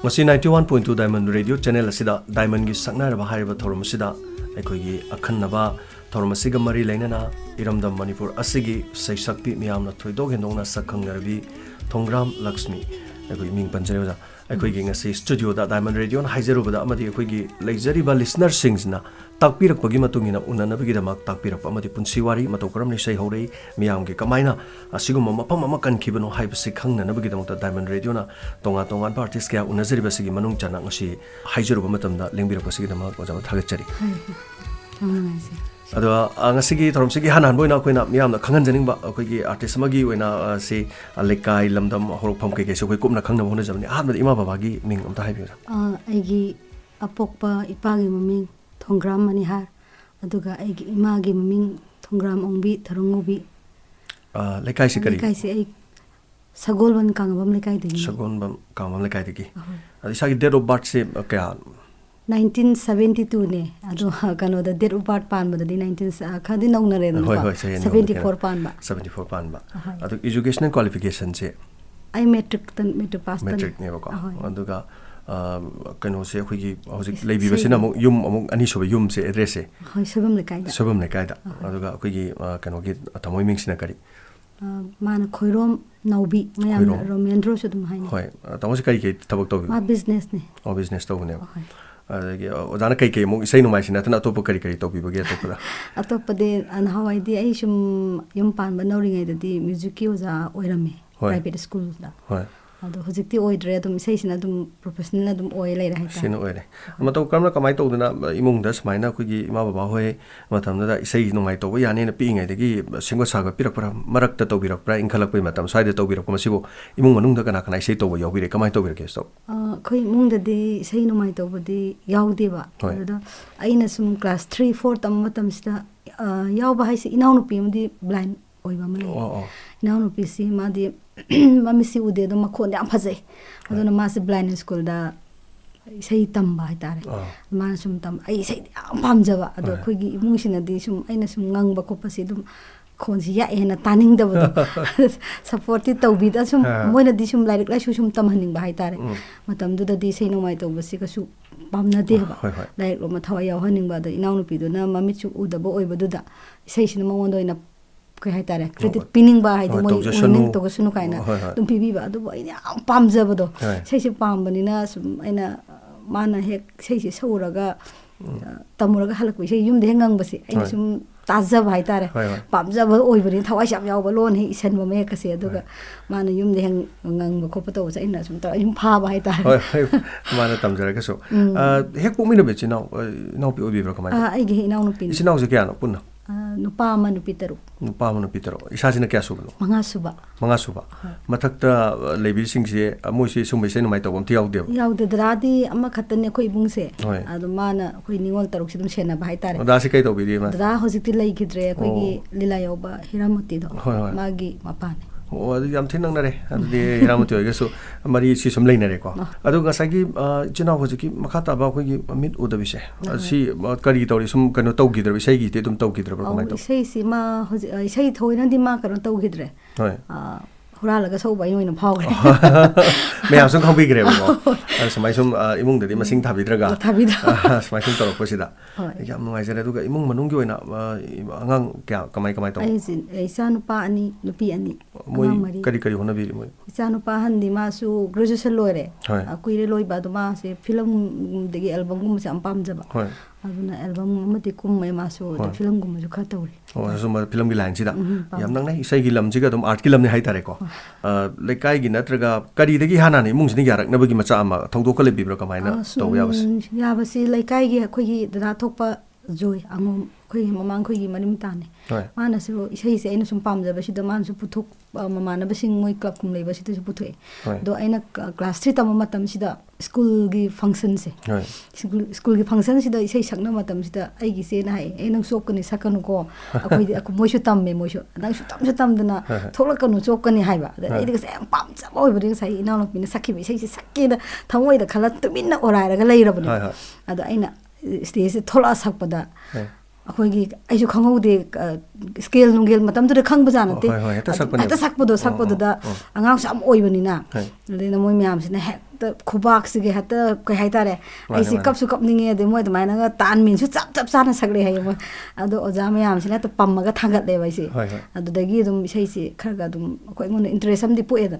Masi 91.2 Diamond Radio Channel asida Diamond gi saknaraba hariba thorum asida aikoigi akhannaba thorum asiga mari leinana iramdam Manipur asigi saisakpi miyamna thoidog hendongna sakhangnarbi Thongram Luxmi aikoigi ming panjarewa aikoigi ngasi studio da Diamond Radio na haijerubada amadi aikoigi leijariba listener singsna takpirakpagi matungina unanabagi damak takpirakpa amadi punsiwari matokaramni sei horei miyamgi kamaina asiguma mapam ama kankibano haibasi khangnanabagi damta Diamond Radio na tonga tongan artist kya unazariba sigi manung chana ngasi haijeruba matamda lengbirakpasigi damak ojama thagachari ado ngasigi thoromsigi hanan boina koina miyamna khanganjaningba akoigi artist magi oina se lekai lamdam horokpham keke se koi kupna khangna hona jamni ahmad ima babagi ming amta haibira aigi apokpa ipagi maming Thongram manihar aduga aigi imagi maming Thongram ongbi tharungubi lekai se kari lekai se ai sagolban kangabam lekai degi sagolban kangabam lekai degi adi sagi date of birth se kya 1972 ne adu kano da date of birth pan badadi 19 khadi naunare na 74 pan ba 74 pan ba adu educational qualification se ai metric pass metric ne ba aduga kano se khigi hojik leibi basina mo yum among ani sobe yum se address se hoi sobam lekai da aduga khigi kano gi thamoi ming sina kari man khoirom naubi mayam romendro se dum haini hoi tamo se kari ke tabak to ma business ne business to ne ojana kai kai mo isai no mai sina tana to kari kari to bibage to pura atop de an hawai di ai sum yum pan ba nori ngai di music ki oja oirame private school da hoi ado hojikti oidre dum isai sina dum professional dum oi lai rahai ta sina oire mato kamna kamai to duna imung da smaina kugi ima baba hoi matam da isai no mai to ya ne na pi ngai degi singwa saga pirak para marak ta to birak pra ingkhalak pai matam sai de to birak ma sibo imung manung da kana kana isai to yo bire kamai to birke so khoi mung da di isai no mai to bodi yaudi ba da aina sum class 3 4 tam matam sta yaw ba haisi inaw no pi mdi blind oi ba mai inaw no pi si ma di mami si ude do makhon yam phajai aduna ma se blind school da sei tamba haitare ma sum tam ai sei yam pamjaba ado khoigi imung sina di sum aina sum ngangba ko pasi dum khonsi ya ena taning da bodo support ti tawbi da sum moina di sum like la sum tam haning ba haitare matam du da di sei no mai to basi ka su pamna de ba like lo ma thawa yaw haning ba da inaw no pi do na mami chu u da bo oi bodu da sei sina ma wondo ina kai haitare credit pinning ba haidi moi winning to sunu kaina dum pibi ba du ai yam pamjaba do sei se pambani na sum aina mana hek sei se sauraga tamuraga halakwi sei yum de hengang basi ai sum tajaba haitare pamjaba oibani thawai sam yaw ba lon he isen ba me ka se aduga mana yum de hengang ba khopa to sa ina sum ta yum pha ba haitare mana tamjara ka so hek pumina be chinaw naw pi obi bra kamai ai ge inaw no pin chinaw se kya no punna nupa ma nupi taru isa sina kya suba manga suba mathakta lebi sing se moi se sumai se nomai tawam ti yaude dradi amma khatane khoi bungse adu mana khoi ningol taruk sidum sena bai tare da se kai to bi ma dra hojiti lai gidre khoi gi lila yoba hiramati do magi mapane adu yam thinang nare adu de hiramati hoige so mari si sum lai nare ko adu ngasagi china hojiki makhata ba khoi gi mit udabi se si kari tori sum kano tau gidre sei gi te dum tau gidre ba kamai to sei si ma sei thoina di ma kano tau gidre hura laga so bai noina phawgre me am sum khangbi gre ba samai sum imung de masing thabidraga samai sum torok posida yam ngai jare duga imung manung gi oina angang kya kamai to ai san pa ani nupi ani moi kari hona bi moi san pa handi ma su graduation loire akuire loi ba do ma se film de album gum se am pam jaba aduna album mati kum mai ma so film gum ju khatawri so ma film gi line sida yam nang nai isai gi lam ji ga dum art gi lam ne hai tare ko lekai gi natraga kari de gi hana ni mung sini yarak na bagi macha ama thogdo ka le bibra kamai na to ya basi lekai gi khoi gi dana thokpa joy angom khoi mamang khoi gi manim tane mana so isai se aina sum pam jaba sida man su puthok mamana basing moi club kum lei basi tu puthoe do aina class 3 tam matam sida school gi function se school gi function sida isai sakna matam sida ai gi se na hai ai nang sok kani sakanu ko akoi aku moi su tam me moi su nang su tam dana thola kanu chok kani hai ba ai de se pam jaba oi bari sai ina no pin sakhi bi sai se sakki da thamoi da khala tuminna orai ra ga lei ra bani ado aina stage thola sakpada akhoi aisu khangaude scale nungel matam tu khang bajana te ta sakpado da angang sam oibani na le na moi myam sina hek hata khubak sige hata kai hai tare ai si kap su kap ninge de moi mai na tan min su chap chap sana sagle hai ma ado oja me am sina to pamma ga thangat le bai si ado dagi dum sei si kharga dum ko ngon interest am di pu eda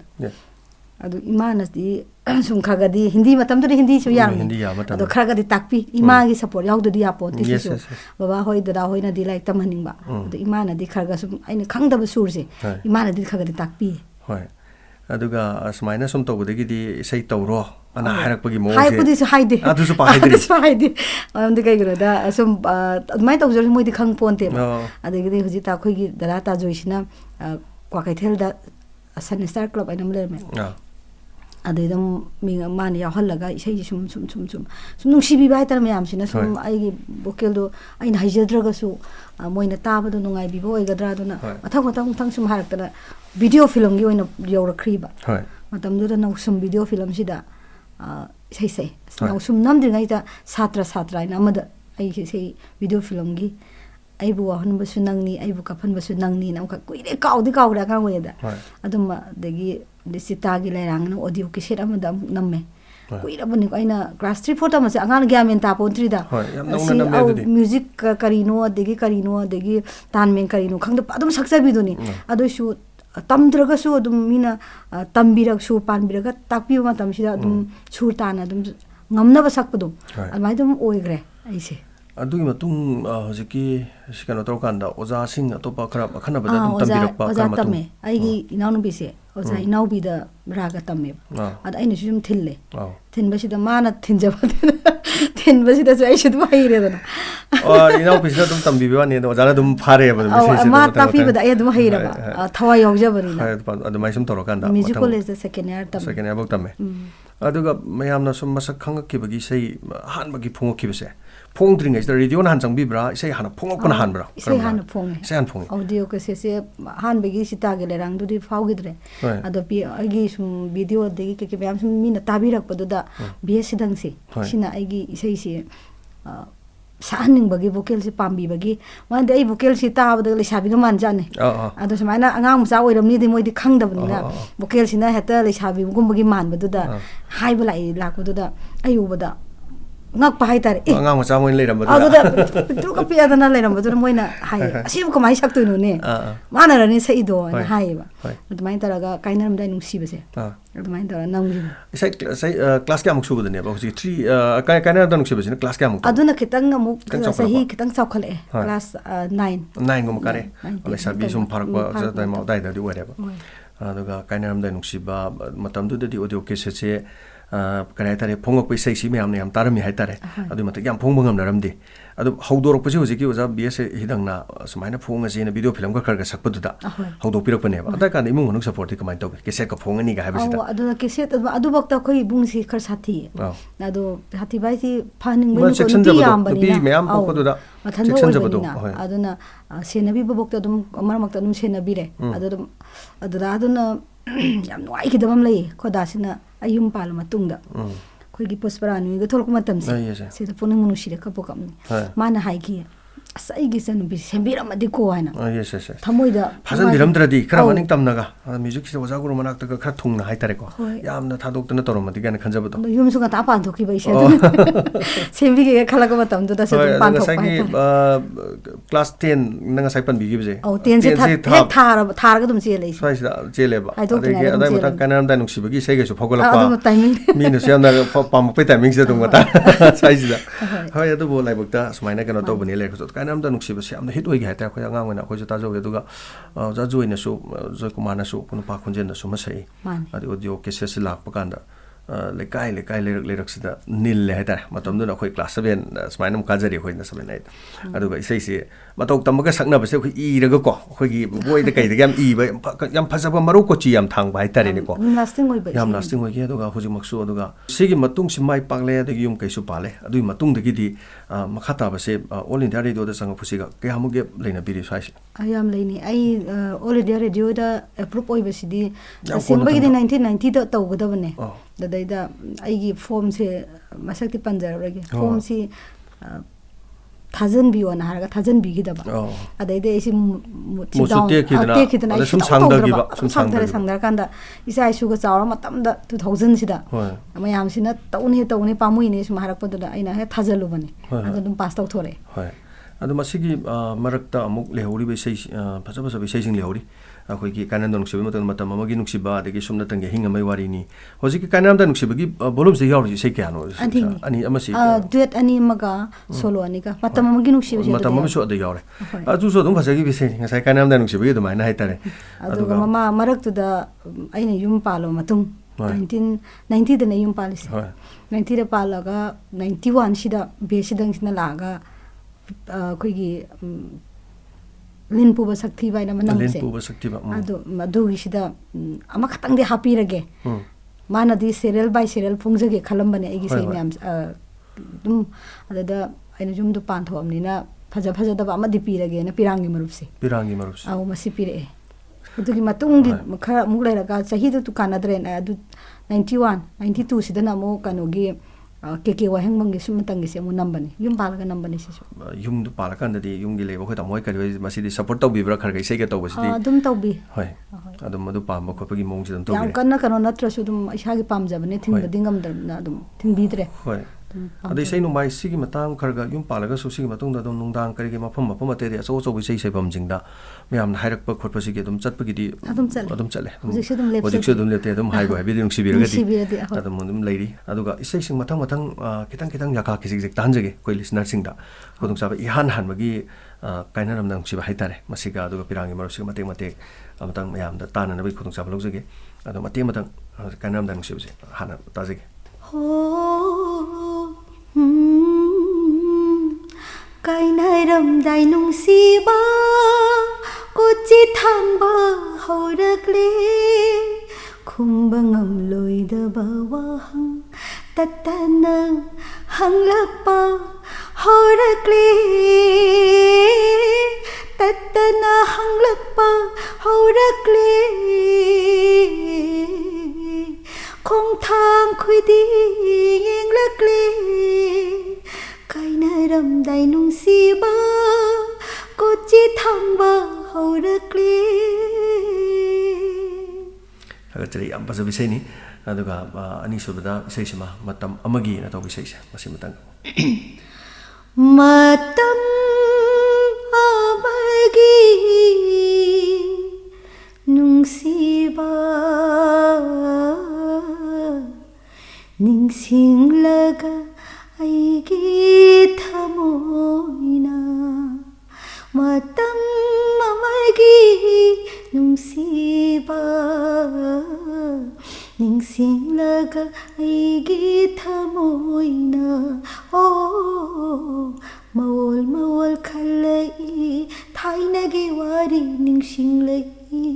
ado imana di sum khaga di hindi matam to hindi su yang ado khaga di takpi ima gi support yaw di apo ti su baba hoi da hoi na di like tam haning ba ado imana di khaga sum aina khangda ba sur se imana di khaga di takpi hoi aduga asmaina sum to budagi di sei tawro ana harak pagi mo hai pudi su hai de adu su pa hai de am de kai gro da sum mai to jor moi di khang pon te adagi di huji ta khoi gi dara ta joisina kwa kai thel da san star club ainam le me adedam mi man ya halaga isai sum nung sibi bai tar me am sina sum ai gi vocal do ai na haijadraga su moina taba do nungai bi boi gadra do na mathang sum harak ta video film gi oina yora kriba matam do na sum video film sida sei na sum nam dir ngai ta satra ina amada ai sei video film gi ai bu han bu sunangni ai bu kapan bu sunangni na ka kuire kaudi kaura ka weda adum degi disita gi lerang no audio ki set am dam namme kuira bani ko aina class 3 4 ta ma se angan gyamen ta pon 3 da music karino degi tan men karino khang da adum saksa bi doni ado shu tamdraga su adum mina tambirak su panbiraga takpi ma tam sida adum sur tan adum ngamna ba sakpadu almai dum oigre aise adugi matung hojiki sikano to kanda oja sing atopa khara khana bada dum tambirak pa ka matung ai gi inaunu bi se oja inau bi da raga tamme ad aina sum thille thin basi da mana thinjaba thin basi da ai shu bai re da inau bi da dum tambi bi wani oja la dum phare ba dum se ma ta fi ba da ai dum haira ba thawa yogja bari na adu mai sum toro kanda music college da second year bak tamme aduga mayamna sum masak khangak ki bagi sei han bagi phungok ki bese phong dring is the radio na han chang bi bra sei hana phongok kon han bra sei han phong sei han phong audio ke se han bagi sita ge le rang du di phau gi dre ado pi agi sum video de gi ke bayam sum mina tabi rak padu da bi sidang se sina agi sei se saning bagi vocal se pambi bagi wan de ai vocal si ta ba de le sabi ga man jane ado samaina angang musa oiram ni de moi di khang da bani na vocal sina heta le sabi gum bagi man ba du da hai ba lai la ko du da ayu ba da ngak pa hai tar angang musa moi le ram ba adu da tu ka pi adana le ram ba du moi na hai asi ko mai sak tu no ne mana ra ni sai do na hai ba adu mai tar ga kainar dai nung si ba se adu mai tar nang gi sai class ka muk su ba ne ba hoji 3 kainar da nung si ba ne class ka muk adu na kitang amuk sahi kitang chaukhale class 9 gum kare ole sabi sum parak ba ja dai ma dai da di ware ba adu ga kainar dai nung si ba matam du di audio ke se kare tare phongok pai sei si me amne am tarami hai tare adu matak yam phong bangam naram di adu hawdorok pasi hoji ki oja bs hidang na sumaina phong ase na video film ka khar ga sakpa du da hawdok pirak pane ba ata kan imung honuk support ti kamai tok ke set ka phong ani ga ha bisita adu ke set adu bakta khoi bung si khar sathi adu hathi bai si phaning bai ko ti yam bani na me am pok du da section jabadu adu na senabi bokta dum amar makta dum senabi re adu na yam noi ki dabam lei khoda sina ayum pal matungda khoi gi posparanu ga tholk matam se da puning munu shire ka pokam ni mana hai gi asai gi san bi sembira madi ko ana thamoi da phasan diram dradi khara maning tamna ga music se oja guru manak ta ka khar thung na hai tare ko yam na thadok ta na torom madi ga khanjab do yum su ga ta pan thoki bai se sembi ge khala ga matam du da se pan thok pai class 10 nanga sai pan bi gi je 10 se thar ga dum se le sai da je le ba ade ge adai mata kanam da nungsi bagi sai ge su phogala pa mi na se na pam pe timing se dum ta sai da ha ya do bo lai bak ta sumaina ga no to bani le ko kanam da nungsi ba se am hit oi ge ha ta ko ya ngang na ko ta jo ge du ga ja jo ina su jo kumar na su kun pa khunjen na su ma sai ade audio ke se lak pa kan da lekai lerak sida nil le ha ta matam du na khoi class 7 sumaina mu ka jari khoi na 7 8 adu ga sai se matok tam ga sakna ba se khoi i ra ga ko khoi gi boi da kai da yam i ba yam phasa ba maru ko chi yam thang ba ita re ni ko lasting oi ba yam lasting oi ge adu ga hoji maksu adu ga sigi matung si mai pak le da gi yum kai su pa le adu matung da gi di makhata ba se all india radio da sang phusi ga ke hamu ge leina biri sai ayam leini ai all india radio da approve oi ba si di simba gi 1990 da taw ga da bane da dai da ai gi form se masak ti panjar ra ge form si ꯊꯥꯖꯟꯕꯤꯌꯣꯅ ꯍꯥꯏꯔꯒ ꯊꯥꯖꯟꯕꯤꯈꯤꯗꯕ ꯑꯗꯩꯗꯤ ꯑꯩꯁꯤ ꯇꯦꯛꯈꯤꯗꯅ ꯑꯩ ꯁꯪꯗꯔꯀꯥꯟꯗ ꯏꯆꯥ ꯏꯁꯨꯒ ꯆꯥꯎꯔ ꯃꯇꯝꯗ 2000ꯁꯤꯗ ꯃꯌꯥꯝꯁꯤꯅ ꯇꯧꯅꯤ ꯄꯥꯝꯃꯨꯏꯅꯦ ꯁꯨꯝ ꯍꯥꯏꯔꯛꯄꯗꯨꯗ ꯑꯩꯅ ꯍꯦꯛ ꯊꯥꯖꯜꯂꯨꯕꯅꯤ ꯑꯗꯨ ꯑꯗꯨꯝ ꯄꯥꯁ ꯇꯧꯊꯣꯔꯛꯑꯦ ꯑꯗꯣ ꯃꯁꯤꯒꯤ ꯃꯔꯛꯇ ꯑꯃꯨꯛ ꯂꯩꯍꯧꯔꯤꯕ ꯏꯁꯩ ꯐꯖ ꯐꯖꯕ ꯏꯁꯩꯁꯤꯡ ꯂꯩꯍꯧꯔꯤ ꯑꯩꯈꯣꯏꯒꯤ ꯀꯥꯏꯅꯥꯝꯗ ꯅꯨꯡꯁꯤꯕ ꯃꯇꯝ ꯑꯃꯒꯤ ꯅꯨꯡꯁꯤꯕ ꯑꯗꯒꯤ ꯁꯨꯝꯅꯇꯪꯒꯤ ꯑꯍꯤꯡ ꯑꯃꯒꯤ ꯋꯥꯔꯤꯅꯤ ꯍꯧꯖꯤꯛꯀꯤ ꯀꯥꯏꯅꯥꯝꯗ ꯅꯨꯡꯁꯤꯕꯒꯤ ꯚꯣꯂꯨꯝꯁꯤꯗ ꯌꯥꯎꯔꯤꯁꯤ ꯏꯁꯩ ꯀꯌꯥꯅꯣ ꯑꯅꯤ ꯑꯃꯁꯤ ꯗꯨꯋꯦꯠ ꯑꯅꯤ ꯑꯃꯒ ꯁꯣꯂꯣ ꯑꯅꯤꯒ ꯃꯇꯝ ꯑꯃꯒꯤ ꯅꯨꯡꯁꯤꯕꯁꯤ ꯃꯇꯝ ꯑꯃꯁꯨ ꯑꯗ ꯌꯥꯎꯔꯦ ꯑꯗꯨꯁꯨ ꯑꯗꯨꯝ ꯐꯖꯈꯤꯕ ꯏꯁꯩꯅꯤ ꯉꯁꯥꯏ ꯀꯥꯏꯅꯥꯝꯗ ꯅꯨꯡꯁꯤꯕꯒꯤ ꯑꯗꯨꯃꯥꯏꯅ ꯍꯥꯏꯇꯥꯔꯦ ꯑꯗꯨꯒ ꯃꯔꯛꯇꯨꯗ ꯑꯩꯅ ꯌꯨꯝ ꯄꯥꯜꯂꯕ ꯃꯇꯨꯡ 1990ꯗꯅ ꯌꯨꯝ ꯄꯥꯜꯂꯤꯁꯦ 90ꯗ ꯄꯥꯜꯂꯒ 91ꯁꯤꯗ ꯕꯦꯁꯤꯗꯪꯁꯤꯅ ꯂꯥꯛꯑꯒ ꯑꯩꯈꯣꯏꯒꯤ ꯂꯤꯟ ꯄꯨꯕ ꯁꯛꯊꯤꯕ ꯍꯥꯏꯅ ꯃꯅꯝꯁꯦ ꯑꯗꯨꯒꯤꯁꯤꯗ ꯑꯃꯈꯛꯇꯪꯗꯤ ꯍꯥꯞꯄꯤꯔꯒꯦ ꯃꯥꯅꯗꯤ ꯁꯦꯔꯤꯌꯦꯜ ꯕꯥꯏ ꯁꯦꯔꯤꯌꯦꯜ ꯐꯣꯡꯖꯒꯦ ꯈꯜꯂꯝꯕꯅꯦ ꯑꯩꯒꯤ ꯏꯁꯩ ꯃꯌꯥꯝ ꯑꯗꯨꯝ ꯑꯗꯨꯗ ꯑꯩꯅ ꯌꯨꯝꯗꯣ ꯄꯥꯟꯊꯣꯛꯑꯕꯅꯤꯅ ꯐꯖꯗꯕ ꯑꯃꯗꯤ ꯄꯤꯔꯒꯦꯅ ꯄꯤꯔꯥꯡꯒꯤ ꯃꯔꯨꯞꯁꯦ ꯑꯧ ꯃꯁꯤ ꯄꯤꯔꯛꯑꯦ ꯑꯗꯨꯒꯤ ꯃꯇꯨꯡꯗꯤ ꯈꯔ ꯑꯃꯨꯛ ꯂꯩꯔꯒ ꯆꯍꯤꯗꯨ ꯀꯥꯟꯅꯗ꯭ꯔꯦꯅ ꯑꯗꯨ 91 92ꯁꯤꯗꯅ ꯑꯃꯨꯛ ꯀꯩꯅꯣꯒꯤ ꯀꯦ ꯋꯥꯍꯦꯡꯕꯝꯒꯤ ꯁꯨꯝꯇꯪꯒꯤꯁꯦ ꯑꯃꯨꯛ ꯅꯝꯕꯅꯤ ꯌꯨꯝ ꯄꯥꯜꯂꯒ ꯅꯝꯕꯅꯤ ꯁꯤꯁꯨ ꯌꯨꯝꯗꯨ ꯄꯥꯜꯂꯀꯥꯟꯗꯗꯤ ꯌꯨꯝꯒꯤ ꯂꯩꯕ ꯑꯩꯈꯣꯏ ꯇꯥꯃꯣ ꯍꯣꯏ ꯀꯔꯤ ꯍꯣꯏ ꯃꯁꯤꯗꯤ ꯁꯞꯄꯣꯔꯠ ꯇꯧꯕꯤꯕ꯭ꯔꯥ ꯈꯔ ꯏꯁꯩꯒ ꯇꯧꯕꯁꯤꯗꯤ ꯑꯗꯨꯝ ꯇꯧꯕꯤ ꯍꯣꯏ ꯑꯗꯨꯝ ꯑꯗꯨ ꯄꯥꯝꯕ ꯈꯣꯠꯄꯒꯤ ꯃꯑꯣꯡꯁꯤ ꯑꯗꯨꯝ ꯇꯧꯕꯤ ꯌꯥꯝ ꯀꯟꯅ ꯀꯩꯅꯣ ꯅꯠꯇ꯭ꯔꯁꯨ ꯑꯗꯨꯝ ꯏꯁꯥꯒꯤ ꯄꯥꯝꯖꯕꯅꯦ ꯊꯤꯡꯕꯗꯤ ꯉꯝꯗꯕꯅ ꯑꯗꯨꯝ ꯊꯤꯡꯕꯤꯗ꯭ꯔꯦ ꯍꯣꯏ ꯑꯗ ꯏꯁꯩ ꯅꯣꯡꯃꯥꯏ ꯁꯤꯒꯤ ꯃꯇꯥꯡ ꯈꯔꯒ ꯌꯨꯝ ꯄꯥꯜꯂꯒꯁꯨ ꯁꯤꯒꯤ ꯃꯇꯨꯡꯗ ꯑꯗꯨꯝ ꯅꯨꯡꯗꯥꯡ ꯀꯔꯤꯒꯤ ꯃꯐꯝ ꯑꯇꯩ ꯑꯆꯧꯕ ꯏꯁꯩ ꯁꯩꯐꯝꯁꯤꯡꯗ ꯃꯌꯥꯝꯅ ꯍꯥꯏꯔꯛꯄ ꯈꯣꯠꯄꯁꯤꯒꯤ ꯑꯗꯨꯝ ꯆꯠꯄꯒꯤꯗꯤ ꯑꯗꯨꯝ ꯆꯠꯂꯦ ꯍꯧꯖꯤꯛꯁꯨ ꯑꯗꯨꯝ ꯂꯦꯞꯇꯦ ꯑꯗꯨꯝ ꯍꯥꯏꯕꯤꯗꯤ ꯅꯨꯡꯁꯤꯕꯤꯔꯒꯗꯤ ꯑꯗꯨꯝ ꯂꯩꯔꯤ ꯑꯗꯨꯒ ꯏꯁꯩꯁꯤꯡ ꯃꯊꯪ ꯈꯤꯇꯪ ꯌꯥꯈꯥ ꯈꯤꯖꯤꯛ ꯇꯥꯍꯟꯖꯒꯦ ꯑꯩꯈꯣꯏ ꯂꯤꯁꯅꯔꯁꯤꯡꯗ ꯈꯨꯗꯣꯡꯆꯥꯕ ꯏꯍꯥꯟ ꯍꯥꯟꯕꯒꯤ ꯀꯥꯏꯅꯔꯝꯗ ꯅꯨꯡꯁꯤꯕ ꯍꯥꯏꯇꯥꯔꯦ ꯃꯁꯤꯒ ꯑꯗꯨꯒ ꯄꯤꯔꯥꯡꯒꯤ ꯃꯔꯨꯞꯁꯤꯒ ꯃꯇꯦꯛ ꯑꯃꯇꯪ ꯃꯌꯥꯝꯗ ꯇꯥꯅꯅꯕꯒꯤ ꯈꯨꯗꯣꯡꯆꯥꯕ ꯂꯧꯖꯒꯦ ꯑꯗꯣ ꯃꯇꯪ ꯀꯥꯏꯅꯔꯝꯗ ꯅꯨꯡꯁꯤꯕꯁꯦ ꯍꯥꯟꯅ ꯇꯥꯖꯒꯦ ꯀꯥꯏꯅꯔꯝꯗꯥꯏ ꯅꯨꯡꯁꯤꯕ ꯀꯣꯆꯤ ꯊꯥꯡꯕ ꯍꯧꯔꯛꯂꯦ ꯈꯨꯝꯕ ꯉꯝꯂꯣꯏꯗꯕ ꯋꯥꯍꯪ ꯇꯠꯇꯅ ꯍꯪꯂꯛꯄ ꯍꯧꯔꯛꯂꯦ ꯇꯠꯇꯅ ꯍꯪꯂꯛꯄ ꯍꯧꯔꯛꯂꯦ ꯈꯣꯡꯊꯥꯡ ꯈꯨꯗꯤꯡ ꯌꯦꯡꯂꯛꯂꯦ ꯀꯥꯏꯅꯔꯝꯗꯥꯏ ꯅꯨꯡꯁꯤꯕ ꯀꯣꯆꯤ ꯊꯥꯡꯕ ꯍꯧꯔꯛꯂꯦ ꯊꯥꯒꯠꯆꯔꯤ ꯌꯥꯝ ꯐꯖꯕ ꯏꯁꯩꯅꯤ ꯑꯗꯨꯒ ꯑꯅꯤꯁꯨꯕꯗ ꯏꯁꯩꯁꯤꯃ ꯃꯇꯝ ꯑꯃꯒꯤꯅ ꯇꯧꯕ ꯏꯁꯩꯁꯦ ꯃꯁꯤ ꯃꯇꯪ ꯃꯇꯝ ꯑꯃꯒꯤ ꯅꯨꯡꯁꯤꯕ ꯅꯤꯡꯁꯤꯡꯂꯒ ꯑꯩꯒꯤ ꯊꯃꯣꯏꯅ ꯃꯇꯝ ꯑꯃꯒꯤ ꯅꯨꯡꯁꯤꯕ ꯅꯤꯡꯁꯤꯡꯂꯒ ꯑꯩꯒꯤ ꯊꯃꯣꯏꯅ ꯃꯋꯣꯜ ꯈꯜꯂꯛꯏ ꯊꯥꯏꯅꯒꯤ ꯋꯥꯔꯤ ꯅꯤꯡꯁꯤꯡꯂꯛꯏ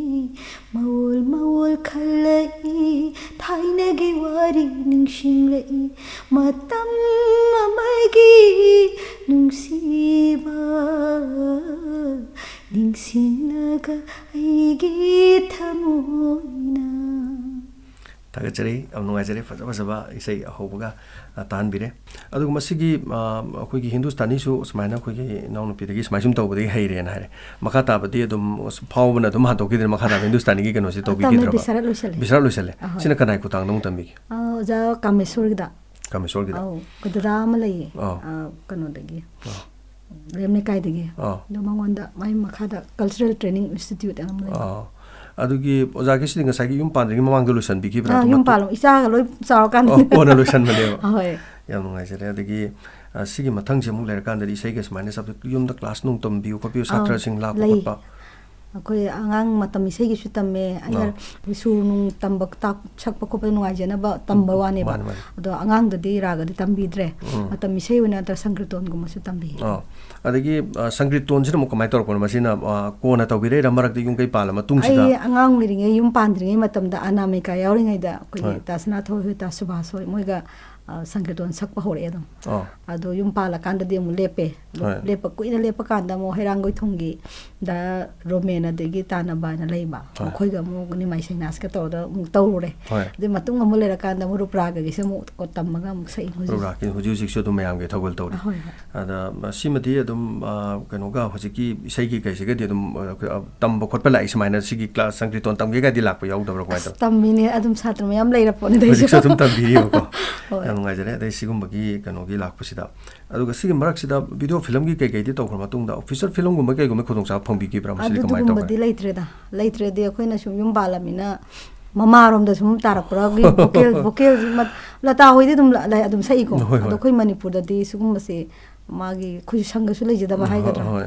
ꯃꯋꯣꯜ ꯈꯜꯂꯛꯏ ꯊꯥꯏꯅꯒꯤ ꯋꯥꯔꯤ ꯅꯤꯡꯁꯤꯡꯂꯛꯏ ꯃꯇꯝ ꯑꯃꯒꯤ ꯅꯨꯡꯁꯤꯕ ꯅꯤꯡꯁꯤꯡꯂꯒ ꯑꯩꯒꯤ ꯊꯃꯣꯏꯅ ꯊꯥꯒꯠꯆꯔꯤ ꯌꯥꯝ ꯅꯨꯡꯉꯥꯏꯖꯔꯦ ꯐꯖꯕ ꯏꯁꯩ ꯑꯍꯧꯕꯒ ꯇꯥꯍꯟꯕꯤꯔꯦ ꯑꯗꯨꯒ ꯃꯁꯤꯒꯤ ꯑꯩꯈꯣꯏꯒꯤ ꯍꯤꯟꯗꯨꯁꯇꯥꯅꯤꯁꯨ ꯁꯨꯃꯥꯏꯅ ꯑꯩꯈꯣꯏꯒꯤ ꯏꯅꯥꯎꯅꯨꯄꯤꯗꯒꯤ ꯁꯨꯃꯥꯏ ꯁꯨꯝ ꯇꯧꯕꯗꯒꯤ ꯍꯩꯔꯦꯅ ꯍꯥꯏꯔꯦ ꯃꯈꯥ ꯇꯥꯕꯗꯤ ꯑꯗꯨꯝ ꯐꯥꯎꯕꯅ ꯑꯗꯨꯝ ꯍꯟꯗꯣꯛꯈꯤꯗ꯭ꯔꯦ ꯃꯈꯥ ꯇꯥꯕ ꯍꯤꯟꯗꯨꯁꯇꯥꯅꯤꯒꯤ ꯀꯩꯅꯣꯁꯤ ꯇꯧꯕꯤꯈꯤꯗ꯭ꯔꯕ ꯕꯤꯁꯥꯔꯠ ꯂꯣꯏꯁꯜꯂꯦ ꯁꯤꯅ ꯀꯅꯥꯏ ꯈꯨꯠꯊꯥꯡꯗ ꯑꯃꯨꯛ ꯇꯝꯕꯤꯒꯦ ꯑꯣꯖꯥ ꯀꯥꯃꯦꯁꯣꯔꯒꯤꯗ ꯗꯗꯥ ꯑꯃ ꯂꯩꯌꯦ ꯀꯩꯅꯣꯗꯒꯤ ꯂꯩꯔꯝ ꯂꯩꯀꯥꯏꯗꯒꯤ ꯑꯗꯣ ꯃꯉꯣꯟꯗ ꯃꯥꯏ ꯃꯈꯥꯗ ꯀꯜꯆꯔꯦꯜ ꯇ꯭ꯔꯦꯅꯤꯡ ꯏꯟꯁꯇꯤꯇ꯭ꯌꯨꯠ ꯑꯃ ꯂꯩ ꯑꯗꯨꯒꯤ ꯑꯣꯖꯥꯒꯤꯁꯤꯗꯤ ꯉꯁꯥꯏꯒꯤ ꯌꯨꯝ ꯄꯥꯟꯗ꯭ꯔꯤꯉꯩ ꯃꯃꯥꯡꯗ ꯂꯣꯏꯁꯟꯕꯤꯈꯤꯕ꯭ꯔꯥ ꯌꯨꯝ ꯄꯥꯜꯂꯣ ꯏꯆꯥꯒ ꯂꯣꯏ ꯆꯥꯎꯔꯀꯥꯟꯗ ꯀꯣꯟꯅ ꯂꯣꯏꯁꯟꯕꯅꯦꯕ ꯍꯣꯏ ꯌꯥꯝ ꯅꯨꯡꯉꯥꯏꯖꯔꯦ ꯑꯗꯒꯤ ꯁꯤꯒꯤ ꯃꯊꯪꯁꯦ ꯑꯃꯨꯛ ꯂꯩꯔꯀꯥꯟꯗꯗꯤ ꯏꯁꯩꯒ ꯁꯨꯃꯥꯏꯅ ꯌꯨꯝꯗ ꯀ꯭ꯂꯥꯁ ꯅꯨꯡ ꯇꯝꯕꯤꯌꯨ ꯈꯣꯠꯄꯤꯌꯨ ꯁꯥꯇ꯭ꯔꯁꯤꯡ ꯂꯥꯛꯄ ꯈꯣꯠꯄ ꯑꯩꯈꯣꯏ ꯑꯉꯥꯡ ꯃꯇꯝ ꯏꯁꯩꯒꯤꯁꯨ ꯇꯝꯃꯦ ꯑꯩꯅ ꯁꯨꯔ ꯅꯨꯡ ꯇꯝꯕ ꯁꯛꯄ ꯈꯣꯠꯄ ꯅꯨꯡꯉꯥꯏꯖꯅꯕ ꯇꯝꯕ ꯋꯥꯅꯦꯕ ꯑꯗꯣ ꯑꯉꯥꯡꯗꯗꯤ ꯔꯥꯒꯗꯤ ꯇꯝꯕꯤꯗ꯭ꯔꯦ ꯃꯇꯝ ꯏꯁꯩ ꯑꯣꯏꯅ ꯅꯠꯇ꯭ꯔꯒ ꯁꯪꯀ꯭ꯔꯤꯇꯣꯟꯒꯨꯝꯕꯁꯨ ꯇꯝꯕꯤ ꯑꯗꯒꯤ ꯁꯪꯀ꯭ꯔꯤꯇꯣꯟꯁꯤꯅ ꯑꯃꯨꯛ ꯀꯃꯥꯏꯅ ꯇꯧꯔꯛꯄꯅꯣ ꯃꯁꯤꯅ ꯀꯣꯟꯅ ꯇꯧꯕꯤꯔꯛꯏꯔꯥ ꯃꯔꯛꯇ ꯌꯨꯝ ꯀꯩ ꯄꯥꯜꯂ ꯃꯇꯨꯡꯁꯤꯗ ꯑꯩ ꯑꯉꯥꯡ ꯑꯣꯏꯔꯤꯉꯩ ꯌꯨꯝ ꯄꯥꯟꯗ꯭ꯔꯤꯉꯩ ꯃꯇꯝꯗ ꯑꯅꯥꯃꯤꯀꯥ ꯌꯥꯎꯔꯤꯉꯩꯗ ꯑꯩꯈꯣꯏꯒꯤ ꯇꯥ ꯁꯅꯥꯊꯣꯏ ꯍꯣꯏ ꯇꯥ ꯁꯨꯕꯥꯁ ꯍꯣꯏ ꯃꯣꯏꯒ Sankirtan sakpa hore adum Oh. ado yum pala kanda di mu lepe lepa kuina lepa kanda mo herangoi thongi da romena degi tana bana leiba khoi ga mu ni mai sainas ka to da mu tawre de matung mu lera kanda mu rupraga gi se mu otammaga mu sai hoji rurak hoji sik so dum mayam ge thogol tawre ada simati adum kano ga hoji ki isai gi kaise ga di adum tam ba khotpa lai smaina sigi class Sankirtan tam ge ga di lak pa yaw da ko da tam mini adum satra mayam leira poni dei so dum tam bi ko ngai dai sigum bagi kano gi lak pasida aduga sigi marak sida video film gi kai kai di tawkhra matung da official film gum kai gum khodong sa phangbi gi bra masili kamai taw di leitre de khoina sum yum balamina mama rom da sum tarak pra gi vocal mat lata hoidi dum lai adum sai ko ado khoi manipur da di sugum se magi khu sanga su leje da ba hai gadra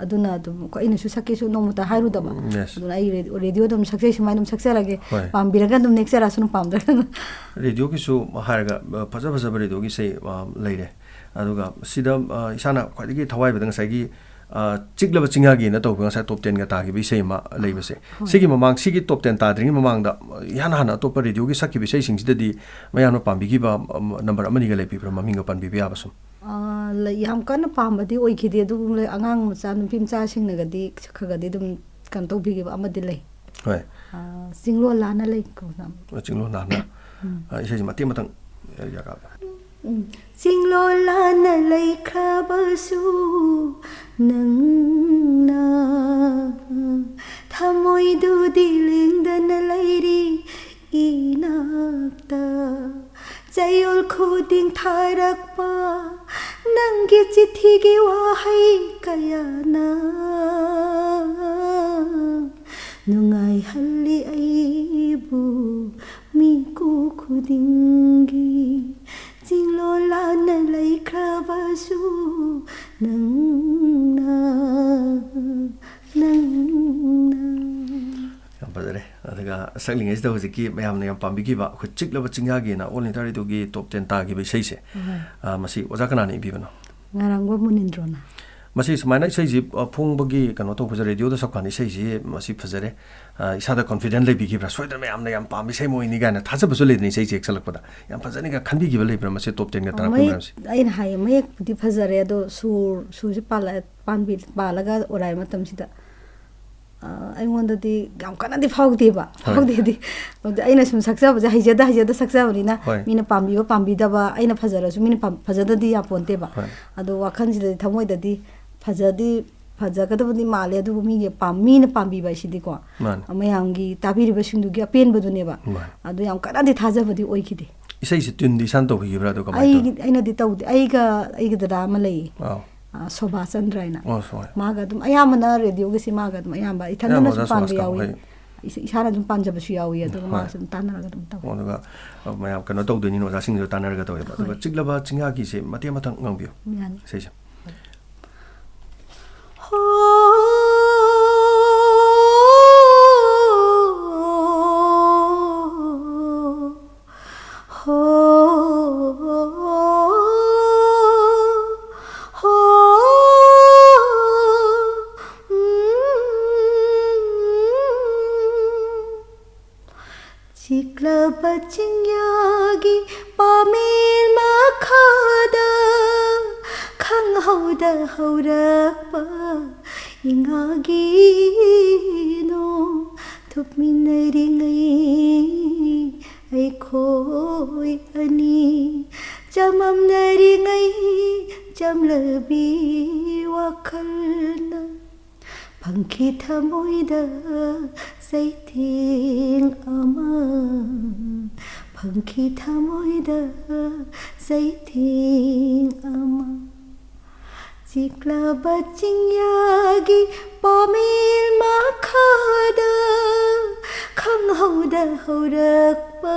aduna dum ko ina su sakki su no muta hairu da ba aduna ai radio dum sakse su mai dum sakse lage pambiraga dum next era sun pamdra radio ki su haraga phaja phaja radio gi sei leire aduga sida isana khwadi thawai bedang sai gi chiklaba chinga gi na to sa top 10 ga ta gi bi sei ma leibe se sigi mamang sigi top 10 ta dring mamang da yana hana to pa radio gi sakki bi sei sing sida di mayano pambi gi ba number amani ga lepi pra maminga pan bi ya basum yam kana pambadi oi khide du angang macha nupim cha sing nagadi khagadi dum kan to bi ba amadi lei hoi singlo lana lei ko nam singlo lana isai mati matang ya ga singlo lana lei khabasu nang na thamoi du diling dan lairi inakta Jayol khuding tharak pa nanggi chithi gi wahai kaya na nungai halli aibu mi ku khudingi jinglo lana lai khabasu nang na Padare adaga sakling is da hojiki mayam ne pambi gi ba khchik laba chingya gi na all entire to gi top 10 ta gi be sei se masi oja kana ni bi bano ngarang go munindrona masi smaina sei ji phung bagi kano to phajare radio da sakhani sei ji masi phajare isa da confident le bi gi bra soida mayam ne yam pambi sei moi ni ga na thaja basu le ni sei ji exalak pada yam phajani ga khanbi gi ba le bra masi top 10 ga tara program si ain hai mai di phajare do sur ji pala panbi balaga orai matam sida ꯑꯩꯉꯣꯟꯗꯗꯤ ꯌꯥꯝ ꯀꯟꯅꯗꯤ ꯐꯥꯎꯗꯦꯕ ꯐꯥꯎꯗꯦꯗꯤ ꯑꯩꯅ ꯁꯨꯝ ꯁꯛꯆꯕꯁꯦ ꯍꯩꯖꯗ ꯁꯛꯆꯕꯅꯤꯅ ꯃꯤꯅ ꯄꯥꯝꯕꯤꯕ ꯄꯥꯝꯕꯤꯗꯕ ꯑꯩꯅ ꯐꯖꯔꯁꯨ ꯃꯤꯅ ꯐꯖꯗꯗꯤ ꯌꯥꯄꯣꯟꯇꯦꯕ ꯑꯗꯣ ꯋꯥꯈꯜꯁꯤꯗꯗꯤ ꯊꯃꯣꯏꯗꯗꯤ ꯐꯖꯒꯗꯕꯗꯤ ꯃꯥꯜꯂꯦ ꯑꯗꯨꯕꯨ ꯃꯤꯅ ꯄꯥꯝꯕꯤꯕ ꯍꯥꯏꯁꯤꯗꯤꯀꯣ ꯃꯌꯥꯝꯒꯤ ꯇꯥꯕꯤꯔꯤꯕꯁꯤꯡꯗꯨꯒꯤ ꯑꯄꯦꯟꯕꯗꯨꯅꯦꯕ ꯑꯗꯣ ꯌꯥꯝ ꯀꯟꯅꯗꯤ ꯊꯥꯖꯕꯗꯤ ꯑꯣꯏꯈꯤꯗꯦ ꯏꯁꯩꯁꯤ ꯇꯨꯟꯗꯤ ꯏꯁꯥꯅ ꯇꯧꯈꯤꯕ꯭ꯔꯥ ꯑꯗꯨ ꯀꯃꯥꯏꯅ ꯇꯧꯏ ꯑꯩꯅꯗꯤ ꯇꯧꯗꯦ ꯑꯩꯒ ꯗꯗꯥ ꯑꯃ ꯂꯩꯌꯦ Soba Chandraina. Magadum Ayamana radio Gisi Magadum Ayamba, Italian Pandia. Isara Panjabu Yawi, the Marsum Tanaragadum. My cannot do the Nino Sing the Tanaragato, but Chiglaba Chingaki say Matiamatan Nambio. Say Bacingyagi pamil makhada khang hauda haurakpa ingagi no thupminari ngai ai khoi ani jamamnari ngai jamlabi wakhalna Pangki thamoida saiting ama Pangki thamoida saiting ama Jikla bacingyagi pamil makhada khang hauda haurakpa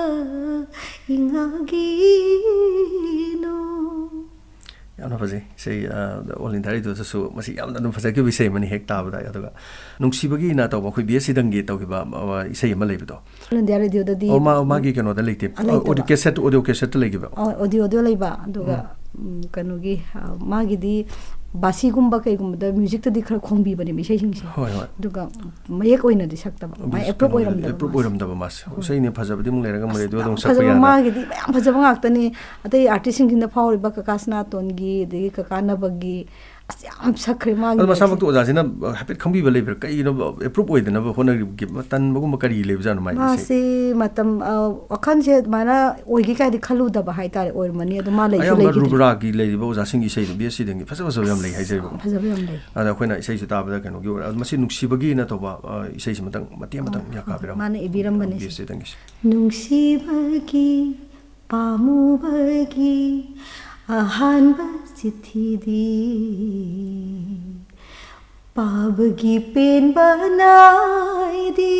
ingagi no Yana fazi say all in tari to so masi yam dum faza ki bisay mani hekta bada ya toga nungsi bagi na to ba khoi bs dangi to ki ba isay ma lebi to India radio da di o ma gi kano da leite audio cassette legi ba audio leiba aduga ꯀꯩꯅꯣꯒꯤ ꯃꯥꯒꯤꯗꯤ ꯕꯥꯁꯤꯒꯨꯝꯕ ꯀꯩꯒꯨꯝꯕꯗ ꯃ꯭ꯌꯨꯖꯤꯛꯇꯗꯤ ꯈꯔ ꯈꯣꯡꯕꯤꯕꯅꯦ ꯏꯁꯩꯁꯤꯡꯁꯦ ꯑꯗꯨꯒ ꯃꯌꯦꯛ ꯑꯣꯏꯅꯗꯤ ꯁꯛꯇꯕ ꯃꯥꯏ approve ꯑꯣꯏꯔꯝꯗꯕ ꯃꯥꯁꯦ ꯏꯁꯩꯅ ꯐꯖꯕꯗꯤ ꯑꯃꯨꯛ ꯂꯩꯔꯒ ꯃꯔꯦꯗꯤꯑꯣ ꯑꯗꯨꯝ ꯁꯛꯄ ꯐꯖꯕ ꯌꯥꯗꯦ ꯃꯥꯒꯤꯗꯤ ꯃꯌꯥꯝ ꯐꯖꯕ ꯉꯥꯛꯇꯅꯤ ꯑꯇꯩ ꯑꯥꯔꯇꯤꯁꯁꯤꯡꯁꯤꯅ ꯐꯥꯎꯔꯤꯕ ꯀꯀꯥ ꯁꯅꯥꯇꯣꯟꯒꯤ ꯑꯗꯒꯤ ꯀꯀꯥ ꯅꯕꯒꯤ ꯑꯁ ꯌꯥꯝ ꯁꯛꯈ꯭ꯔꯦ ꯃꯥꯒꯤ ꯑꯗꯣ ꯃꯁꯥꯃꯛꯇ ꯑꯣꯖꯥꯁꯤꯅ ꯍꯥꯏꯐꯦꯠ ꯈꯪꯕꯤꯕ ꯂꯩꯕ꯭ꯔꯥ ꯀꯩꯒꯤꯅꯣ ꯑꯦꯄ꯭ꯔꯨꯞ ꯑꯣꯏꯗꯅꯕ ꯍꯣꯠꯅꯔꯤꯕꯒꯤ ꯇꯟꯕꯒꯨꯝꯕ ꯀꯔꯤ ꯂꯩꯕꯖꯥꯠꯅꯣ ꯃꯥꯁꯤ ꯃꯇꯝ ꯋꯥꯈꯜꯁꯦ ꯑꯗꯨꯃꯥꯏꯅ ꯑꯣꯏꯒꯦ ꯀꯥꯏꯗꯤ ꯈꯜꯂꯨꯗꯕ ꯍꯥꯏꯇꯥꯔꯦ ꯑꯣꯏꯔꯝꯃꯅꯤ ꯑꯗꯣ ꯃꯥ ꯂꯩꯁꯨ ꯑꯌꯥꯝꯕ ꯂꯩꯈꯤꯗ꯭ꯔꯦ ꯔꯨꯕ꯭ꯔꯥꯒꯤ ꯂꯩꯔꯤꯕ ꯑꯣꯖꯥꯁꯤꯡꯒꯤ ꯏꯁꯩꯗ ꯕꯤ ꯑꯦꯁ ꯁꯤꯗꯒꯤ ꯐꯖꯕ ꯌꯥꯝ ꯂꯩ ꯍꯥꯏꯖꯔꯤꯕ ꯐꯖꯕ ꯌꯥꯝ ꯂꯩ ꯑꯗ ꯑꯩꯈꯣꯏꯅ ꯏꯁꯩꯁꯨ ꯇꯥꯕꯗ ꯀꯩꯅꯣꯒꯤ ꯑꯣꯏꯔ ꯃꯁꯤ ꯅꯨꯡꯁꯤꯕꯒꯤꯅ ꯇꯧꯕ ꯏꯁꯩꯁꯤ ꯃꯇꯦꯛ ꯑꯃꯇꯪ ꯌꯥꯀꯥꯕꯤꯔꯝꯃꯣ ꯃꯥꯅ ꯏꯕꯤꯔꯝꯕꯅꯦ ꯕꯤ ꯑꯦꯁ ꯁꯤꯗꯒꯤꯁꯦ ꯅꯨꯡꯁꯤꯕꯒꯤ ꯄꯥꯝꯃꯨꯕꯒꯤ ꯑꯍꯥꯟꯕ ꯆꯤꯊꯤꯗꯤ ꯄꯥꯕꯒꯤ ꯄꯦꯟꯕ ꯅꯥꯏꯗꯦ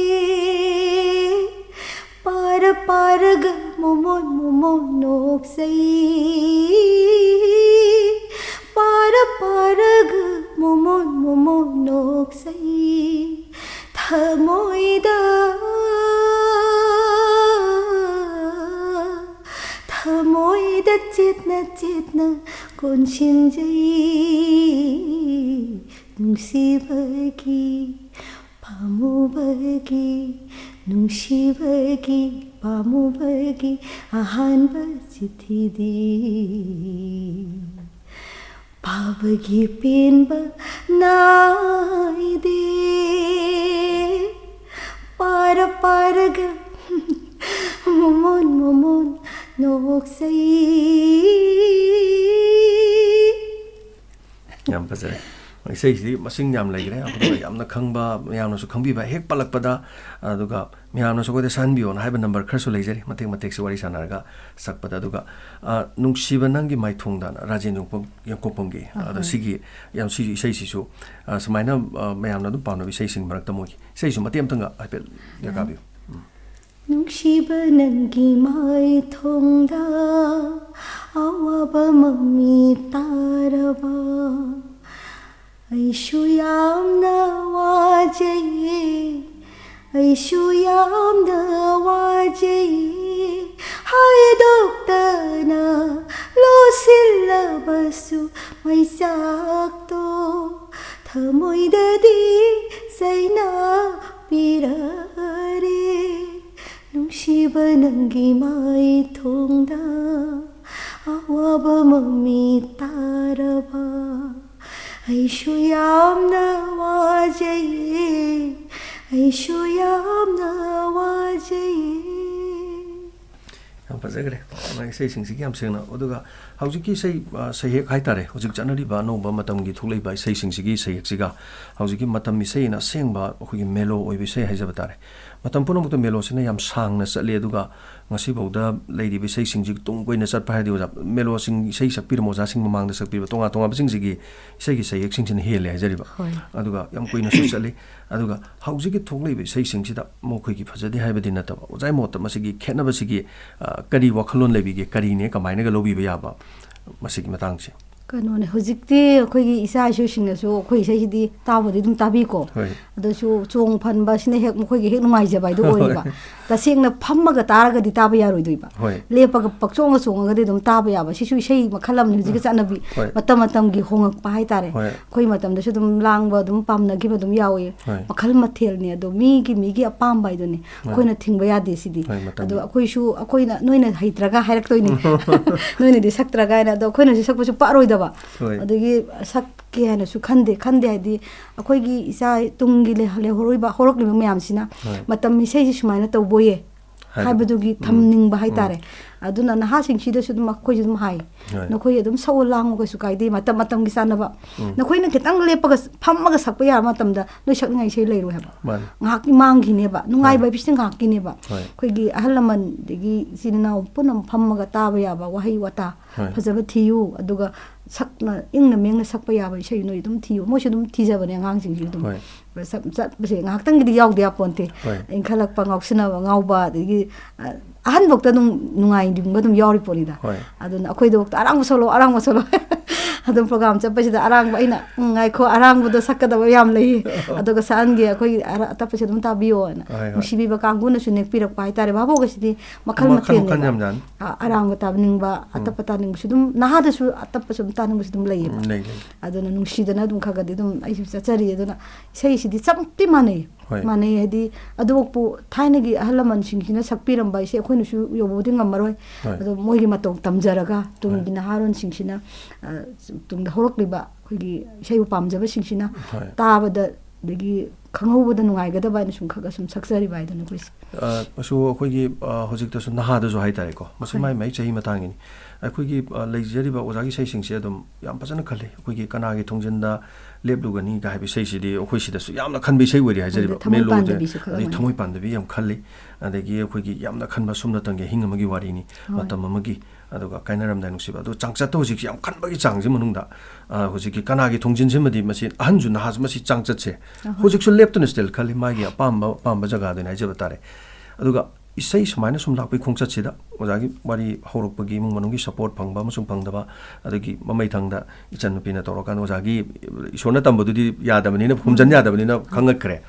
ꯄꯥꯔꯒ ꯃꯣꯃꯣꯟ ꯅꯣꯛꯆꯩ ꯄꯥꯔꯒ ꯃꯣꯃꯣꯟ ꯅꯣꯛꯆꯩ ꯊꯃꯣꯏꯗ ꯆꯦꯠꯅ ꯀꯣꯟꯁꯤꯟꯖꯩ ꯅꯨꯡꯁꯤꯕꯒꯤ ꯄꯥꯝꯃꯨꯕꯒꯤ ꯅꯨꯡꯁꯤꯕꯒꯤ ꯄꯥꯝꯃꯨꯕꯒꯤ ꯑꯍꯥꯟꯕ ꯆꯤꯊꯤꯗꯤ ꯄꯥꯕꯒꯤ ꯄꯦꯟꯕ ꯅꯥꯏꯗꯦ ꯄꯥꯔꯒ ꯃꯣꯃꯣꯟ ꯅꯣꯛꯆꯩ ꯌꯥꯝ ꯐꯖꯔꯦ ꯏꯁꯩꯁꯤꯗꯤ ꯃꯁꯤꯡ ꯌꯥꯝ ꯂꯩꯈ꯭ꯔꯦ ꯑꯗꯨꯒ ꯌꯥꯝꯅ ꯈꯪꯕ ꯃꯌꯥꯝꯅꯁꯨ ꯈꯪꯕꯤꯕ ꯍꯦꯛ ꯄꯜꯂꯛꯄꯗ ꯑꯗꯨꯒ ꯃꯌꯥꯝꯅꯁꯨ ꯑꯩꯈꯣꯏꯗ ꯁꯛꯍꯟꯕꯤꯌꯣꯅ ꯍꯥꯏꯕ ꯅꯝꯕꯔ ꯈꯔꯁꯨ ꯂꯩꯖꯔꯤ ꯃꯇꯦꯛꯁꯤ ꯋꯥꯔꯤ ꯁꯥꯟꯅꯔꯒ ꯁꯛꯄꯗ ꯑꯗꯨꯒ ꯅꯨꯡꯁꯤꯕ ꯅꯪꯒꯤ ꯃꯥꯏꯊꯣꯡꯗ ꯔꯥꯖꯦꯟ ꯌꯥꯡꯀꯣꯛꯄꯝꯒꯤ ꯑꯗꯣ ꯁꯤꯒꯤ ꯁꯤꯒꯤ ꯏꯁꯩꯁꯤꯁꯨ ꯁꯨꯃꯥꯏꯅ ꯃꯌꯥꯝꯅ ꯑꯗꯨꯝ ꯄꯥꯝꯅꯕ ꯏꯁꯩꯁꯤꯡ ꯃꯔꯛꯇ ꯃꯣꯏꯒꯤ ꯏꯁꯩꯁꯨ ꯃꯇꯦꯛ ꯑꯃꯇꯪꯒ ꯍꯥꯏꯐꯦꯠ ꯌꯥꯀꯥꯕꯤꯌꯨ ꯅꯨꯡꯁꯤꯕ ꯅꯪꯒꯤ ꯃꯥꯏꯊꯣꯡꯗ ꯑꯋꯥꯕ ꯃꯃꯤ ꯇꯥꯔꯕ ꯑꯩꯁꯨ ꯌꯥꯝꯅ ꯋꯥꯖꯩꯌꯦ ꯑꯩꯁꯨ ꯌꯥꯝꯅ ꯋꯥꯖꯩꯌꯦ ꯍꯥꯏꯗꯣꯛꯇꯅ ꯂꯣꯠꯁꯤꯜꯂꯕꯁꯨ ꯃꯩꯆꯥꯛꯇꯣ ꯊꯃꯣꯏꯗꯗꯤ ꯆꯩꯅꯥꯄꯤꯔꯔꯦ ꯅꯨꯡꯁꯤꯕ ꯅꯪꯒꯤ ꯃꯥꯏꯊꯣꯡꯗ ꯑꯋꯥꯕ ꯃꯃꯤ ꯇꯥꯔꯕ ꯑꯩꯁꯨ ꯌꯥꯝꯅ ꯋꯥꯖꯩꯌꯦ ꯑꯩꯁꯨ ꯌꯥꯝꯅ ꯋꯥꯖꯩꯌꯦ ꯌꯥꯝ ꯐꯖꯈ꯭ꯔꯦ ꯏꯁꯩꯁꯤꯡꯁꯤꯒꯤ ꯌꯥꯝ ꯁꯦꯡꯅ ꯑꯗꯨꯒ ꯍꯧꯖꯤꯛꯀꯤ ꯏꯁꯩ ꯁꯩꯍꯦꯛ ꯍꯥꯏꯇꯥꯔꯦ ꯍꯧꯖꯤꯛ ꯆꯠꯅꯔꯤꯕ ꯑꯅꯧꯕ ꯃꯇꯝꯒꯤ ꯊꯣꯛꯂꯛꯏꯕ ꯏꯁꯩꯁꯤꯡꯁꯤꯒꯤ ꯁꯩꯍꯦꯛꯁꯤꯒ ꯍꯧꯖꯤꯛꯀꯤ ꯃꯇꯝ ꯏꯁꯩꯅ ꯑꯁꯦꯡꯕ ꯑꯩꯈꯣꯏꯒꯤ ꯃꯦꯂꯣ ꯑꯣꯏꯕ ꯏꯁꯩ ꯍꯥꯏꯖꯕ ꯇꯥꯔꯦ ꯃꯇꯝ ꯄꯨꯝꯅꯃꯛꯇ ꯃꯦꯂꯣꯁꯤꯅ ꯌꯥꯝ ꯁꯥꯡꯅ ꯆꯠꯂꯤ ꯑꯗꯨꯒ ꯉꯁꯤꯐꯥꯎꯗ ꯂꯩꯔꯤꯕ ꯏꯁꯩꯁꯤꯡꯁꯤ ꯇꯨꯡ ꯀꯣꯏꯅ ꯆꯠꯄ ꯍꯥꯏꯔꯗꯤ ꯑꯣꯖꯥ ꯃꯦꯂꯣꯁꯤꯡ ꯏꯁꯩ ꯁꯛꯄꯤꯔꯝꯕ ꯑꯣꯖꯥꯁꯤꯡ ꯃꯃꯥꯡꯗ ꯁꯛꯄꯤꯕ ꯇꯣꯉꯥꯟꯕꯁꯤꯡꯁꯤꯒꯤ ꯏꯁꯩꯒꯤ ꯁꯩꯍꯦꯛꯁꯤꯡꯁꯤꯅ ꯍꯦꯜꯂꯦ ꯍꯥꯏꯖꯔꯤꯕ ꯑꯗꯨꯒ ꯌꯥꯝ ꯀꯨꯏꯅꯁꯨ ꯆꯠꯂꯤ ꯑꯗꯨꯒ ꯍꯧꯖꯤꯛꯀꯤ ꯊꯣꯛꯂꯛꯏꯕ ꯏꯁꯩꯁꯤꯡꯁꯤꯗ ꯃꯈꯣꯏꯒꯤ ꯐꯖꯗꯦ ꯍꯥꯏꯕꯗꯤ ꯅꯠꯇꯕ ꯑꯣꯖꯥꯒꯤ ꯃꯣꯠꯇ ꯃꯁꯤꯒꯤ ꯈꯦꯠꯅꯕꯁꯤꯒꯤ ꯀꯔꯤ ꯋꯥꯈꯜꯂꯣꯟ ꯂꯩꯕꯤꯒꯦ ꯀꯔꯤꯅꯦ ꯀꯃꯥꯏꯅꯒ ꯂꯧꯕꯤꯕ ꯌꯥꯕ ꯃꯁꯤꯒꯤ ꯃꯇꯥꯡꯁꯦ ꯀꯩꯅꯣꯅꯦ ꯍꯧꯖꯤꯛꯇꯤ ꯑꯩꯈꯣꯏꯒꯤ ꯏꯆꯥ ꯏꯁꯨꯁꯤꯡꯅꯁꯨ ꯑꯩꯈꯣꯏ ꯏꯁꯩꯁꯤꯗꯤ ꯇꯥꯕꯗꯤ ꯑꯗꯨꯝ ꯇꯥꯕꯤꯀꯣ ꯑꯗꯨꯁꯨ ꯆꯣꯡ ꯐꯟꯕꯁꯤꯅ ꯍꯦꯛ ꯃꯈꯣꯏꯒꯤ ꯍꯦꯛ ꯅꯨꯡꯉꯥꯏꯖꯕ ꯍꯥꯏꯗꯣ ꯑꯣꯏꯌꯦꯕ ꯇꯁꯦꯡꯅ ꯐꯝꯃꯒ ꯇꯥꯔꯒꯗꯤ ꯇꯥꯕ ꯌꯥꯔꯣꯏꯗꯣꯏꯕ ꯂꯦꯞꯄꯒ ꯆꯣꯡꯉꯒꯗꯤ ꯑꯗꯨꯝ ꯇꯥꯕ ꯌꯥꯕ ꯁꯤꯁꯨ ꯏꯁꯩ ꯃꯈꯜ ꯑꯃꯅꯤ ꯍꯧꯖꯤꯛꯀꯤ ꯆꯠꯅꯕꯤ ꯃꯇꯝꯒꯤ ꯍꯣꯡꯉꯛꯄ ꯍꯥꯏꯇꯥꯔꯦ ꯑꯩꯈꯣই ꯃꯇꯝꯗꯁꯨ ꯑꯗꯨꯝ ꯂꯥꯡꯕ ꯑꯗꯨꯝ ꯄꯥꯝꯅꯈꯤꯕ ꯑꯗꯨꯝ ꯌꯥꯎꯏ ꯃꯈꯜ ꯃꯊꯦꯜꯅꯤ ꯑꯗꯣ ꯃꯤꯒꯤ ꯑꯄꯥꯝꯕ ꯍꯥꯏꯗꯨꯅꯤ ꯑꯩꯈꯣꯏꯅ ꯊꯤꯡꯕ ꯌꯥꯗꯦ ꯁꯤꯗꯤ ꯑꯗꯣ ꯑꯩꯈꯣꯏꯅ ꯅꯣꯏꯅ ꯍꯩꯇ꯭ꯔꯒ ꯍꯥꯏꯔꯛꯇꯣꯏꯅꯤ ꯅꯣꯏꯅꯗꯤ ꯁꯛꯇ꯭ꯔꯒ ꯍꯥꯏꯅ ꯑꯗꯣ ꯑꯩꯈꯣꯏꯅꯁꯨ ꯁꯛꯄꯁꯨ ꯄꯥꯔꯣꯏꯗꯕ ꯑꯗꯒꯤ ꯁꯛꯀꯦ ꯍꯥꯏꯅꯁꯨ ꯈꯟꯗꯦ ꯍꯥꯏꯗꯤ ꯑꯩꯈꯣꯏꯒꯤ ꯏꯆꯥ ꯇꯨꯡꯒꯤ ꯍꯧꯔꯛꯂꯤꯕ ꯃꯌꯥꯝꯁꯤꯅ ꯃꯇꯝ ꯏꯁꯩꯁꯤ ꯁꯨꯃꯥꯏꯅ ꯇꯧꯕꯣꯌꯦ ꯍꯥꯏꯕꯗꯨꯒꯤ ꯊꯝꯅꯤꯡꯕ ꯍꯥꯏꯇꯥꯔꯦ ꯑꯗꯨꯅ ꯅꯍꯥꯁꯤꯡꯁꯤꯗꯁꯨ ꯑꯗꯨꯝ ꯑꯩꯈꯣꯏꯁꯨ ꯑꯗꯨꯝ ꯍꯥꯏ ꯅꯈꯣꯏ ꯑꯗꯨꯝ ꯁꯛꯑꯣ ꯂꯥꯡꯉꯣ ꯀꯩꯁꯨ ꯀꯥꯏꯗꯦ ꯃꯇꯝꯒꯤ ꯆꯥꯟꯅꯕ ꯅꯈꯣꯏꯅ ꯈꯤꯇꯪ ꯂꯦꯞꯄꯒ ꯐꯝꯃꯒ ꯁꯛꯄ ꯌꯥꯕ ꯃꯇꯝꯗ ꯅꯣꯏ ꯁꯛꯅꯤꯡꯉꯥꯏ ꯏꯁꯩ ꯂꯩꯔꯣꯏ ꯍꯥꯏꯕ ꯉꯥꯏꯍꯥꯛꯀꯤ ꯃꯥꯡꯈꯤꯅꯦꯕ ꯅꯨꯡꯉꯥꯏꯕ ꯍꯥꯏꯕꯁꯤ ꯉꯥꯏꯍꯥꯛꯀꯤꯅꯦꯕ ꯑꯩꯈꯣꯏꯒꯤ ꯑꯍꯜ ꯂꯃꯟꯗꯒꯤ ꯏꯆꯤꯟ ꯏꯅꯥꯎ ꯄꯨꯟꯅ ꯐꯝꯃꯒ ꯇꯥꯕ ꯌꯥꯕ ꯋꯥꯍꯩ ꯋꯥꯇꯥ ꯐꯖꯕ ꯊꯤꯌꯨ ꯑꯗꯨꯒ ꯁꯛꯅ ꯏꯪꯅ ꯃꯦꯡꯅ ꯁꯛꯄ ꯌꯥꯕ ꯏꯁꯩ ꯅꯣꯏ ꯑꯗꯨꯝ ꯊꯤꯌꯨ ꯃꯣꯏꯁꯨ ꯑꯗꯨꯝ ꯊꯤꯖꯕꯅꯦ ꯑꯉꯥꯡꯁꯤꯡꯁꯨ ꯑꯗꯨꯝ ꯆꯠꯄꯁꯦ ꯉꯥꯏꯍꯥꯛꯇꯪꯒꯤꯗꯤ ꯌꯥꯎꯗꯦ ꯌꯥꯄꯣꯟꯇꯦ ꯏꯟꯈꯠꯂꯛꯄ ꯉꯥꯎꯁꯤꯟꯅꯕ ꯉꯥꯎꯕ ꯑꯗꯒꯤ ꯑꯍꯟꯐꯧꯇ ꯑꯗꯨꯝ ꯅꯨꯡꯉꯥꯏꯅꯤꯡꯕ ꯑꯗꯨꯝ ꯌꯥꯎꯔꯤ ꯄꯣꯠꯅꯤꯗ ꯑꯗꯨꯅ ꯑꯩꯈꯣꯏꯗꯐꯧꯇ ꯑꯔꯥꯡꯕ ꯁꯣꯜꯂꯣ ꯑꯗꯨꯝ ꯄ꯭ꯔꯣꯒ꯭ꯔꯥꯝ ꯆꯠꯄꯁꯤꯗ ꯑꯔꯥꯡꯕ ꯑꯩꯅ ꯉꯥꯏꯈꯣ ꯑꯔꯥꯡꯕꯗꯣ ꯁꯛꯀꯗꯕ ꯌꯥꯝ ꯂꯩ ꯑꯗꯨꯒ ꯁꯛꯍꯟꯒꯦ ꯑꯩꯈꯣꯏꯒꯤ ꯑꯇꯞꯄꯁꯤ ꯑꯗꯨꯝ ꯇꯥꯕꯤꯌꯣꯅ ꯅꯨꯡꯁꯤꯕꯤꯕ ꯀꯥꯡꯕꯨꯅꯁꯨ ꯅꯦꯛꯄꯤꯔꯛꯄ ꯍꯥꯏꯇꯥꯔꯦ ꯚꯥꯕꯣꯛꯒꯁꯤꯗꯤ ꯃꯈꯜ ꯃꯊꯦꯜꯅꯦꯕ ꯑꯔꯥꯡꯕ ꯇꯥꯅꯤꯡꯕ ꯑꯇꯞꯄ ꯇꯥꯅꯤꯡꯕꯁꯨ ꯑꯗꯨꯝ ꯅꯍꯥꯗꯁꯨ ꯑꯇꯞꯄꯁꯨ ꯑꯗꯨꯝ ꯇꯥꯅꯤꯡꯕꯁꯨ ꯑꯗꯨꯝ ꯂꯩꯌꯦꯕ ꯑꯗꯨꯅ ꯅꯨꯡꯁꯤꯗꯅ ꯑꯗꯨꯝ ꯈꯒꯗꯤ ꯑꯗꯨꯝ ꯑꯩꯁꯨ ꯆꯠꯆꯔꯤ ꯑꯗꯨꯅ ꯏꯁꯩꯁꯤꯗꯤ ꯆꯞꯇꯤ ꯃꯥꯟꯅꯩ ꯃꯥꯟꯅꯩ ꯍꯥꯏꯗꯤ ꯑꯗꯨꯕꯨ ꯊꯥꯏꯅꯒꯤ ꯑꯍꯜ ꯂꯃꯟꯁꯤꯡꯁꯤꯅ ꯁꯛꯄꯤꯔꯝꯕ ꯏꯁꯩ ꯑꯩꯈꯣꯏꯅꯁꯨ ꯌꯧꯕꯕꯨꯗꯤ ꯉꯝꯃꯔꯣꯏ ꯑꯗꯣ ꯃꯣꯏꯒꯤ ꯃꯇꯧ ꯇꯝꯖꯔꯒ ꯇꯨꯡꯒꯤ ꯅꯍꯥꯔꯣꯟꯁꯤꯡꯁꯤꯅ ꯇꯨꯡꯗ ꯍꯧꯔꯛꯂꯤꯕ ꯑꯩꯈꯣꯏꯒꯤ ꯏꯁꯩꯕꯨ ꯄꯥꯝꯖꯕꯁꯤꯡꯁꯤꯅ ꯇꯥꯕꯗ ꯑꯗꯒꯤ ꯈꯪꯍꯧꯕꯗ ꯅꯨꯡꯉꯥꯏꯒꯗꯕ ꯍꯥꯏꯅ ꯁꯨꯝ ꯈꯔ ꯁꯨꯝ ꯁꯛꯆꯔꯤꯕ ꯍꯥꯏꯗꯨꯅ ꯑꯩꯈꯣꯏꯁꯦ ꯑꯁꯨ ꯑꯩꯈꯣꯏꯒꯤ ꯍꯧꯖꯤꯛꯇꯁꯨ ꯅꯍꯥꯗꯁꯨ ꯍꯥꯏꯇꯥꯔꯦꯀꯣ ꯃꯁꯤ ꯃꯥꯏ ꯆꯍꯤ ꯃꯇꯥꯡꯒꯤꯅꯤ ꯑꯩꯈꯣꯏꯒꯤ ꯂꯩꯖꯔꯤꯕ ꯑꯣꯖꯥꯒꯤ ꯏꯁꯩꯁꯤꯡꯁꯦ ꯑꯗꯨꯝ ꯌꯥꯝ ꯐꯖꯅ ꯈꯜꯂꯤ ꯑꯩꯈꯣꯏꯒꯤ ꯀꯅꯥꯒꯤ ꯊꯣꯡꯖꯤꯟꯗ ꯂꯦꯞꯂꯨꯒꯅꯤꯒ ꯍꯥꯏꯕ ꯏꯁꯩꯁꯤꯗꯤ ꯑꯩꯈꯣꯏ ꯁꯤꯗꯁꯨ ꯌꯥꯝꯅ ꯈꯟꯕ ꯏꯁꯩ ꯑꯣꯏꯔꯤ ꯍꯥꯏꯖꯔꯤꯕ ꯃꯦꯂꯣꯗꯤ ꯑꯗꯩ ꯊꯃꯣꯏ ꯄꯥꯟꯗꯕꯤ ꯌꯥꯝ ꯈꯜꯂꯤ ꯑꯗꯒꯤ ꯑꯩꯈꯣꯏꯒꯤ ꯌꯥꯝꯅ ꯈꯟꯕ ꯁꯨꯝꯅꯇꯪꯒꯤ ꯑꯍꯤꯡ ꯑꯃꯒꯤ ꯋꯥꯔꯤꯅꯤ ꯃꯇꯝ ꯑꯃꯒꯤ ꯑꯗꯨꯒ ꯀꯥꯏꯅꯔꯝꯗꯥꯏ ꯅꯨꯡꯁꯤꯕ ꯑꯗꯣ ꯆꯥꯡꯆꯠꯇ ꯍꯧꯖꯤꯛꯁꯤ ꯌꯥꯝ ꯈꯟꯕꯒꯤ ꯆꯥꯡꯁꯤ ꯃꯅꯨꯡꯗ ꯍꯧꯖꯤꯛꯀꯤ ꯀꯅꯥꯒꯤ ꯊꯣꯡꯖꯤꯟꯁꯤꯃꯗꯤ ꯃꯁꯤ ꯑꯍꯟꯁꯨ ꯅꯍꯥꯁꯨ ꯃꯁꯤ ꯆꯥꯡꯆꯠꯁꯦ ꯍꯧꯖꯤꯛꯁꯨ ꯂꯦꯞꯇꯨꯅ ꯁ꯭ꯇꯤꯜ ꯈꯜꯂꯤ ꯃꯥꯒꯤ ꯑꯄꯥꯝꯕ ꯖꯒꯥꯗꯨꯅꯤ ꯍꯥꯏꯖꯕ ꯇꯥꯔꯦ ꯑꯗꯨꯒ ꯏꯁꯩ ꯁꯨꯃꯥꯏꯅ ꯁꯨꯝ ꯂꯥꯛꯄꯒꯤ ꯈꯣꯡꯆꯠꯁꯤꯗ ꯑꯣꯖꯥꯒꯤ ꯋꯥꯔꯤ ꯍꯧꯔꯛꯄꯒꯤ ꯏꯃꯨꯡ ꯃꯅꯨꯡꯒꯤ ꯁꯄꯣꯔꯠ ꯐꯪꯕ ꯑꯃꯁꯨꯡ ꯐꯪꯗꯕ ꯑꯗꯒꯤ ꯃꯃꯩꯊꯪꯗ ꯏꯆꯟꯅꯨꯄꯤꯅ ꯇꯧꯔꯀꯥꯟꯗ ꯑꯣꯖꯥꯒꯤ ꯏꯁꯣꯔꯅ ꯇꯝꯕꯗꯨꯗꯤ ꯌꯥꯗꯕꯅꯤꯅ ꯍꯨꯝꯖꯟ ꯌꯥꯗꯕꯅꯤꯅ ꯈꯪꯉꯛꯈ꯭ꯔꯦ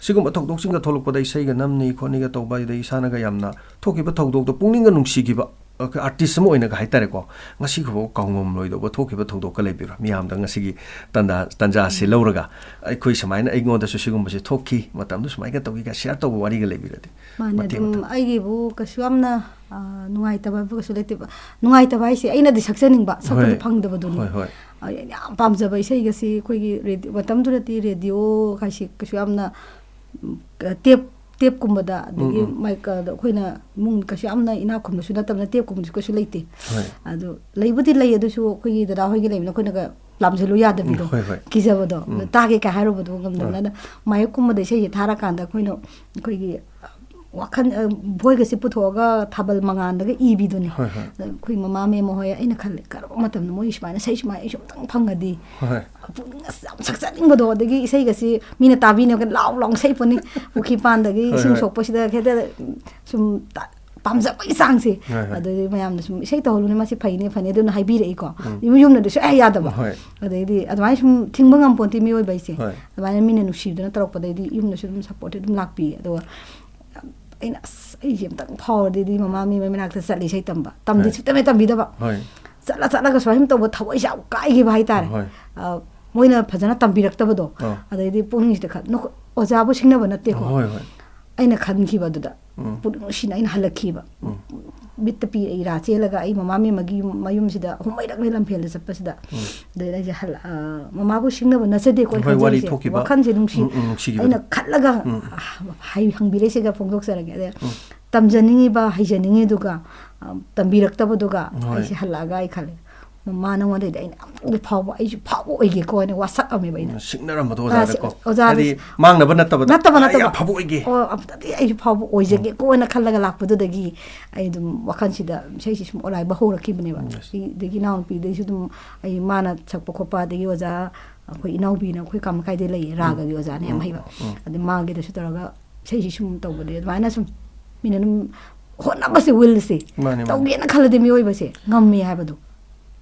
ꯁꯤꯒꯨꯝꯕ ꯊꯧꯗꯣꯛꯁꯤꯡꯒ ꯊꯣꯛꯂꯛꯄꯗ ꯏꯁꯩꯒ ꯅꯝꯅꯤ ꯈꯣꯠꯅꯤꯒ ꯇꯧꯕ ꯑꯗꯩ ꯏꯁꯥꯅꯒ ꯌꯥꯝꯅ ꯊꯣꯛꯈꯤꯕ ꯊꯧꯗꯣꯛꯇꯣ ꯄꯨꯛꯅꯤꯡꯒ ꯅꯨꯡꯁꯤꯈꯤꯕ ꯑꯥꯔꯇꯤꯁ ꯑꯃ ꯑꯣꯏꯅꯒ ꯍꯥꯏꯇꯥꯔꯦꯀꯣ ꯉꯁꯤꯐꯥꯎ ꯀꯥꯎꯉꯝꯂꯣꯏꯗꯧꯕ ꯊꯣꯛꯈꯤꯕ ꯊꯧꯗꯣꯛꯀ ꯂꯩꯕꯤꯕ꯭ꯔꯥ ꯃꯤꯌꯥꯝꯗ ꯉꯁꯤꯒꯤ ꯇꯥꯟꯖꯥꯁꯤ ꯂꯧꯔꯒ ꯑꯩꯈꯣꯏ ꯁꯨꯃꯥꯏꯅ ꯑꯩꯉꯣꯟꯗꯁꯨ ꯁꯤꯒꯨꯝꯕꯁꯤ ꯊꯣꯛꯈꯤ ꯃꯇꯝꯗꯨ ꯁꯨꯃꯥꯏꯅ ꯇꯧꯈꯤꯒ ꯁꯤꯌꯔ ꯇꯧꯕ ꯋꯥꯔꯤꯒ ꯂꯩꯕꯤꯔꯗꯤ ꯃꯥꯅꯦ ꯑꯗꯨꯝ ꯑꯩꯒꯤꯕꯨ ꯀꯩꯁꯨ ꯌꯥꯝꯅ ꯅꯨꯡꯉꯥꯏꯇꯕ ꯍꯥꯏꯕ ꯀꯩꯁꯨ ꯂꯩꯇꯦꯕ ꯅꯨꯡꯉꯥꯏꯇꯕ ꯍꯥꯏꯁꯦ ꯑꯩꯅꯗꯤ ꯁꯛꯆꯅꯤꯡꯕ ꯁꯛꯄꯗꯤ ꯐꯪꯗꯕꯗꯨꯅꯤ ꯌꯥꯝ ꯄꯥꯝꯖꯕ ꯏꯁꯩꯒꯁꯤ ꯑꯩꯈꯣꯏꯒꯤ ꯃꯇꯝꯗꯨꯗꯗꯤ ꯔꯦꯗꯤꯑꯣ ꯍꯥꯏꯁꯤ ꯀꯩꯁꯨ ꯌꯥꯝꯅ ꯇꯦꯞꯀꯨꯝꯕꯗ ꯑꯗꯒꯤ ꯃꯥꯏꯀꯗ ꯑꯩꯈꯣꯏꯅ ꯏꯃꯨꯡ ꯀꯩꯁꯨ ꯌꯥꯝꯅ ꯏꯅꯥꯛ ꯈꯨꯟꯕꯁꯨ ꯅꯠꯇꯕꯅ ꯇꯦꯞꯀꯨꯝꯕꯁꯨ ꯀꯩꯁꯨ ꯂꯩꯇꯦ ꯑꯗꯣ ꯂꯩꯕꯨꯗꯤ ꯂꯩ ꯑꯗꯨꯁꯨ ꯑꯩꯈꯣꯏꯒꯤ ꯗꯗꯥ ꯍꯣꯏꯒꯤ ꯂꯩꯕꯅ ꯑꯩꯈꯣꯏꯅꯒ ꯂꯥꯝꯁꯤꯜꯂꯨ ꯌꯥꯗꯕꯤꯗꯣ ꯀꯤꯖꯕꯗꯣ ꯇꯥꯒꯦ ꯀꯥꯏ ꯍꯥꯏꯔꯨꯕꯗꯣ ꯉꯝꯗꯕꯅ ꯑꯗ ꯃꯥꯌꯣꯛꯀꯨꯝꯕꯗ ꯏꯁꯩꯁꯦ ꯊꯥꯔꯀꯥꯟꯗ ꯑꯩꯈꯣꯏꯒꯤ ꯋꯥꯈꯜ ꯚꯣꯏꯒꯁꯤ ꯄꯨꯊꯣꯛꯑꯒ ꯊꯥꯕꯜ ꯃꯉꯥꯟꯗꯒ ꯏꯕꯤꯗꯨꯅꯤ ꯑꯩꯈꯣꯏ ꯃꯃꯥ ꯃꯦꯝ ꯍꯣꯏ ꯑꯩꯅ ꯈꯜꯂꯦ ꯀꯔꯝꯕ ꯃꯇꯝꯗ ꯃꯣꯏ ꯁꯨꯃꯥꯏꯅ ꯏꯁꯩ ꯁꯨꯃꯥꯏꯅ ꯑꯩꯁꯨ ꯑꯃꯨꯛꯇꯪ ꯐꯪꯉꯗꯤ ꯄꯨꯛꯅꯤꯡ ꯌꯥꯝ ꯁꯛꯆꯅꯤꯡꯕꯗꯣ ꯑꯗꯒꯤ ꯏꯁꯩꯒꯁꯤ ꯃꯤꯅ ꯇꯥꯕꯤꯅꯕ ꯂꯥꯎ ꯂꯥꯎ ꯁꯛꯄꯅꯤ ꯄꯨꯈ꯭ꯔꯤꯄꯥꯟꯗꯒꯤ ꯏꯁꯤꯡ ꯁꯣꯛꯄꯁꯤꯗ ꯍꯦꯛꯇ ꯁꯨꯝ ꯄꯥꯝꯖꯕꯒꯤ ꯆꯥꯡꯁꯦ ꯑꯗꯩꯗꯤ ꯃꯌꯥꯝꯅ ꯁꯨꯝ ꯏꯁꯩ ꯇꯧꯍꯜꯂꯨꯅꯤ ꯃꯁꯤ ꯐꯩꯅꯤ ꯐꯅꯤ ꯑꯗꯨꯅ ꯍꯥꯏꯕꯤꯔꯛꯏꯀꯣ ꯌꯨꯝꯗꯗꯤ ꯁꯨꯡꯌꯥ ꯌꯥꯗꯕ ꯑꯗꯩꯗꯤ ꯑꯗꯨꯃꯥꯏꯅ ꯁꯨꯝ ꯊꯤꯡꯕ ꯉꯝꯄꯣꯟꯇꯦ ꯃꯤꯑꯣꯏꯕ ꯍꯥꯏꯁꯦ ꯑꯗꯨꯃꯥꯏꯅ ꯃꯤꯅ ꯅꯨꯡꯁꯤꯗꯅ ꯇꯧꯔꯛꯄꯗꯩꯗꯤ ꯌꯨꯝꯗꯁꯨ ꯑꯗꯨꯝ ꯁꯞꯄꯣꯔꯠꯇꯤ ꯑꯗꯨꯝ ꯂꯥꯛꯄꯤ ꯑꯗꯨꯒ ꯑꯩꯅ ꯑꯩꯁꯦ ꯑꯝꯇꯪ ꯐꯥꯎꯔꯗꯤ ꯃꯃꯥ ꯃꯤ ꯃꯅꯥꯛꯇ ꯆꯠꯂꯤ ꯏꯁꯩ ꯇꯝꯕ ꯇꯝꯗꯤ ꯁꯨꯛꯇꯝꯍꯦꯛ ꯇꯝꯕꯤꯗꯕ ꯆꯠꯂꯒ ꯁꯨꯃꯥꯏꯅ ꯇꯧꯕ ꯊꯕꯛꯁꯦ ꯌꯥꯝ ꯀꯥꯏꯈꯤꯕ ꯍꯥꯏꯇꯥꯔꯦ ꯃꯣꯏꯅ ꯐꯖꯅ ꯇꯝꯕꯤꯔꯛꯇꯕꯗꯣ ꯑꯗꯩꯗꯤ ꯄꯨꯛꯅꯤꯡꯁꯤꯗ ꯑꯣꯖꯥꯕꯨ ꯁꯤꯡꯅꯕ ꯅꯠꯇꯦꯀꯣ ꯑꯩꯅ ꯈꯟꯈꯤꯕꯗꯨꯗ ꯄꯨꯛꯅꯤꯡ ꯅꯨꯡꯁꯤꯅ ꯑꯩꯅ ꯍꯜꯂꯛꯈꯤꯕ ꯃꯤꯠꯇ ꯄꯤꯔꯛꯏ ꯔꯥ ꯆꯦꯜꯂꯒ ꯑꯩ ꯃꯃꯥ ꯃꯦꯝꯃꯒꯤ ꯃꯌꯨꯝꯁꯤꯗ ꯑꯍꯨꯝꯃꯩꯔꯛꯅꯤ ꯂꯝꯐꯦꯜꯗ ꯆꯠꯄꯁꯤꯗ ꯑꯗꯩ ꯑꯩꯁꯦ ꯃꯃꯥꯕꯨ ꯁꯤꯡꯅꯕ ꯅꯠꯆꯗꯦꯀꯣ ꯑꯩ ꯈꯟꯖꯔꯤꯁꯦ ꯋꯥꯈꯜꯁꯦ ꯑꯩꯅ ꯈꯜꯂꯒ ꯍꯪꯕꯤꯔꯛꯏꯁꯤꯒ ꯐꯣꯡꯗꯣꯛꯆꯔꯒꯦ ꯑꯗꯩ ꯇꯝꯖꯅꯤꯡꯉꯤꯕ ꯍꯩꯖꯅꯤꯡꯉꯤꯗꯨꯒ ꯇꯝꯕꯤꯔꯛꯇꯕꯗꯨꯒ ꯑꯩꯁꯦ ꯍꯜꯂꯛꯑꯒ ꯑꯩ ꯈꯜꯂꯦ ꯃꯃꯥ ꯅꯉꯣꯟꯗꯩꯗꯤ ꯑꯩꯅ ꯑꯃꯨꯛꯇꯪꯗꯤ ꯐꯥꯎꯕ ꯑꯩꯁꯨ ꯐꯥꯎꯕ ꯑꯣꯏꯒꯦꯀꯣ ꯍꯥꯏꯅ ꯋꯥꯁꯛꯑꯝꯃꯦꯕ ꯑꯩꯅ ꯁꯤꯡꯅꯔꯝꯕꯗꯣ ꯑꯣꯖꯥꯗꯀꯣ ꯍꯥꯏꯗꯤ ꯃꯥꯡꯅꯕ ꯅꯠꯇꯕ ꯐꯕ ꯑꯣꯏꯒꯦ ꯑꯝꯇꯗꯤ ꯑꯩꯁꯨ ꯐꯥꯎꯕ ꯑꯣꯏꯖꯒꯦꯀꯣ ꯍꯥꯏꯅ ꯈꯜꯂꯒ ꯂꯥꯛꯄꯗꯨꯗꯒꯤ ꯑꯩ ꯑꯗꯨꯝ ꯋꯥꯈꯜꯁꯤꯗ ꯏꯁꯩꯁꯤ ꯁꯨꯝ ꯑꯣꯔꯥꯏꯕ ꯍꯧꯔꯛꯈꯤꯕꯅꯦꯕ ꯑꯗꯒꯤ ꯏꯅꯥꯎꯅꯨꯄꯤꯗꯩꯁꯨ ꯑꯗꯨꯝ ꯑꯩ ꯃꯥꯅ ꯁꯛꯄ ꯈꯣꯠꯄ ꯑꯗꯒꯤ ꯑꯣꯖꯥ ꯑꯩꯈꯣꯏ ꯏꯅꯥꯎꯕꯤꯅ ꯑꯩꯈꯣꯏ ꯀꯥꯃꯈꯥꯏꯗꯩ ꯂꯩꯌꯦ ꯔꯥꯒꯒꯤ ꯑꯣꯖꯥꯅ ꯌꯥꯝ ꯍꯩꯕ ꯑꯗꯩ ꯃꯥꯒꯤꯗꯁꯨ ꯇꯧꯔꯒ ꯏꯁꯩꯁꯤ ꯁꯨꯝ ꯇꯧꯕꯗꯤ ꯑꯗꯨꯃꯥꯏꯅ ꯁꯨꯝ ꯃꯤꯅ ꯑꯗꯨꯝ ꯍꯣꯠꯅꯕꯁꯦ ꯋꯤꯜꯁꯦ ꯇꯧꯒꯦꯅ ꯈꯜꯂꯗꯤ ꯃꯤꯑꯣꯏꯕꯁꯦ ꯉꯝꯃꯤ ꯍꯥꯏꯕꯗꯣ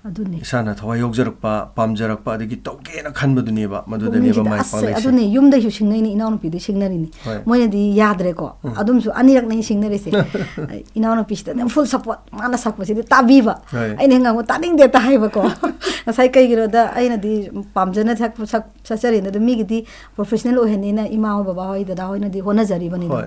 ꯑꯗꯨꯅꯤ ꯏꯁꯥꯅ ꯊꯋꯥꯏ ꯌꯥꯎꯖꯔꯛꯄ ꯄꯥꯝꯖꯔꯛꯄ ꯑꯗꯒꯤ ꯇꯧꯒꯦꯅ ꯈꯟꯕꯗꯨꯅꯦꯕ ꯃꯗꯨꯗꯅꯦꯕ ꯃꯥꯏ ꯄꯥꯛꯂꯛꯏꯁꯦ ꯑꯗꯨꯅꯤ ꯌꯨꯝꯗꯩꯁꯨ ꯁꯤꯡꯅꯩꯅꯤ ꯏꯅꯥꯎꯅꯨꯄꯤꯗꯩ ꯁꯤꯡꯅꯔꯤꯅꯤ ꯃꯣꯏꯅꯗꯤ ꯌꯥꯗ꯭ꯔꯦꯀꯣ ꯑꯗꯨꯝꯁꯨ ꯑꯅꯤꯔꯛꯅꯤ ꯁꯤꯡꯅꯔꯤꯁే ꯏꯅꯥꯎꯅꯨꯄꯤꯁꯤꯗ ꯑꯗꯨꯝ ꯐꯨꯜ ꯁꯞꯄꯣꯔꯠ ꯃꯥꯅ ꯁꯛꯄꯁꯤꯗꯤ ꯇꯥꯕꯤꯕ ꯑꯩꯅ ꯉꯥꯡꯕ ꯇꯥꯅꯤꯡꯗꯦ ꯍꯥꯏꯕꯀꯣ ꯉꯁꯥꯏ ꯀꯩꯒꯤꯅꯣꯗ ꯑꯩꯅꯗꯤ ꯄꯥꯝꯖꯅ ꯁꯛꯆꯔꯤꯅ ꯑꯗꯨ ꯃꯤꯒꯤꯗꯤ ꯄ꯭ꯔꯣꯐꯦꯁꯅꯦꯜ ꯑꯣꯏꯍꯟꯅꯤꯅ ꯏꯃꯥ ꯍꯣꯏ ꯕꯕꯥ ꯍꯣꯏ ꯗꯗꯥ ꯍꯣꯏꯅꯗꯤ ꯍꯣꯠꯅꯖꯔꯤꯕꯅꯤꯗꯣ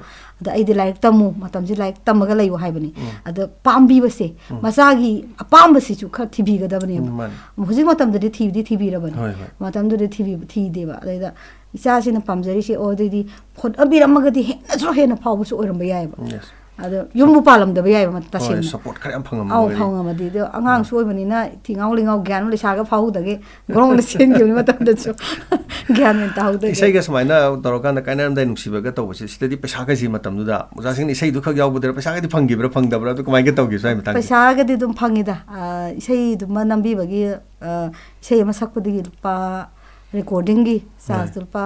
ꯑꯗ ꯑꯩꯗꯤ ꯂꯥꯏꯔꯤꯛ ꯇꯝꯃꯨ ꯃꯇꯝꯁꯤ ꯂꯥꯏꯔꯤꯛ ꯇꯝꯃꯒ ꯂꯩꯌꯨ ꯍꯥꯏꯕꯅꯤ ꯑꯗ ꯄꯥꯝꯕꯤꯕꯁꯦ ꯃꯆꯥꯒꯤ ꯑꯄꯥꯝꯕꯁꯤꯁꯨ ꯈꯔ ꯊꯤꯕꯤꯒꯗꯕꯅꯦꯕ ꯍꯧꯖꯤꯛ ꯃꯇꯝꯗꯗꯤ ꯊꯤꯕꯤꯔꯕꯅꯤ ꯃꯇꯝꯗꯨꯗꯤ ꯊꯤꯗꯦꯕ ꯑꯗꯩꯗ ꯏꯆꯥꯁꯤꯅ ꯄꯥꯝꯖꯔꯤꯁꯦ ꯑꯗꯩꯗꯤ ꯍꯣꯠꯅꯕꯤꯔꯝꯃꯒꯗꯤ ꯍꯦꯟꯅ ꯐꯥꯎꯕꯁꯨ ꯑꯣꯏꯔꯝꯕ ꯌꯥꯏꯑꯕ ꯑꯗꯣ ꯌꯨꯝꯕꯨ ꯄꯥꯜꯂꯝꯗꯕ ꯌꯥꯏꯕ ꯇꯁꯦꯡꯅ ꯁꯞꯄꯣꯔꯠ ꯈꯔ ꯌꯥꯝ ꯐꯪꯉꯝꯃꯗꯤ ꯑꯗꯣ ꯑꯉꯥꯡꯁꯨ ꯑꯣꯏꯕꯅꯤꯅ ꯊꯤꯉꯥꯎ ꯂꯩꯉꯥꯎ ꯒ꯭ꯌꯥꯟ ꯂꯩꯁꯥꯒ ꯐꯥꯎꯗꯒꯤ ꯒ꯭ꯔꯣꯡꯅ ꯆꯦꯟꯈꯤꯕꯅꯤ ꯃꯇꯝꯗꯁꯨ ꯒ꯭ꯌꯥꯟ ꯃꯦꯟ ꯇꯥꯍꯧꯗꯒꯤ ꯏꯁꯩꯒ ꯁꯨꯃꯥꯏꯅ ꯇꯧꯔꯀꯥꯟꯗ ꯀꯥꯏꯅꯔꯝꯗꯥꯏ ꯅꯨꯡꯁꯤꯕꯒ ꯇꯧꯕꯁꯦ ꯁꯤꯗꯗꯤ ꯄꯩꯁꯥꯒꯁꯤ ꯃꯇꯝꯗꯨꯗ ꯑꯣꯖꯥꯁꯤꯡꯅ ꯏꯁꯩꯗꯨ ꯈꯛ ꯌꯥꯎꯕꯗꯔ ꯄꯩꯁꯥꯒꯗꯤ ꯐꯪꯈꯤꯕ꯭ꯔꯥ ꯐꯪꯗꯕ꯭ꯔꯥ ꯑꯗꯨ ꯀꯃꯥꯏꯅ ꯇꯧꯒꯦ ꯁ꯭ꯋꯥꯏ ꯃꯇꯥꯡꯗ ꯄꯩꯁꯥꯒꯗꯤ ꯑꯗꯨꯝ ꯐꯪꯉꯤꯗ ꯏꯁꯩꯗꯨꯃ ꯅꯝꯕꯤꯕꯒꯤ ꯏꯁꯩ ꯑꯃ ꯁꯛꯄꯗꯒꯤ ꯂꯨꯄꯥ ꯔꯦꯀꯣꯔꯗꯤꯡꯒꯤ ꯆꯥꯔꯖꯇ ꯂꯨꯄꯥ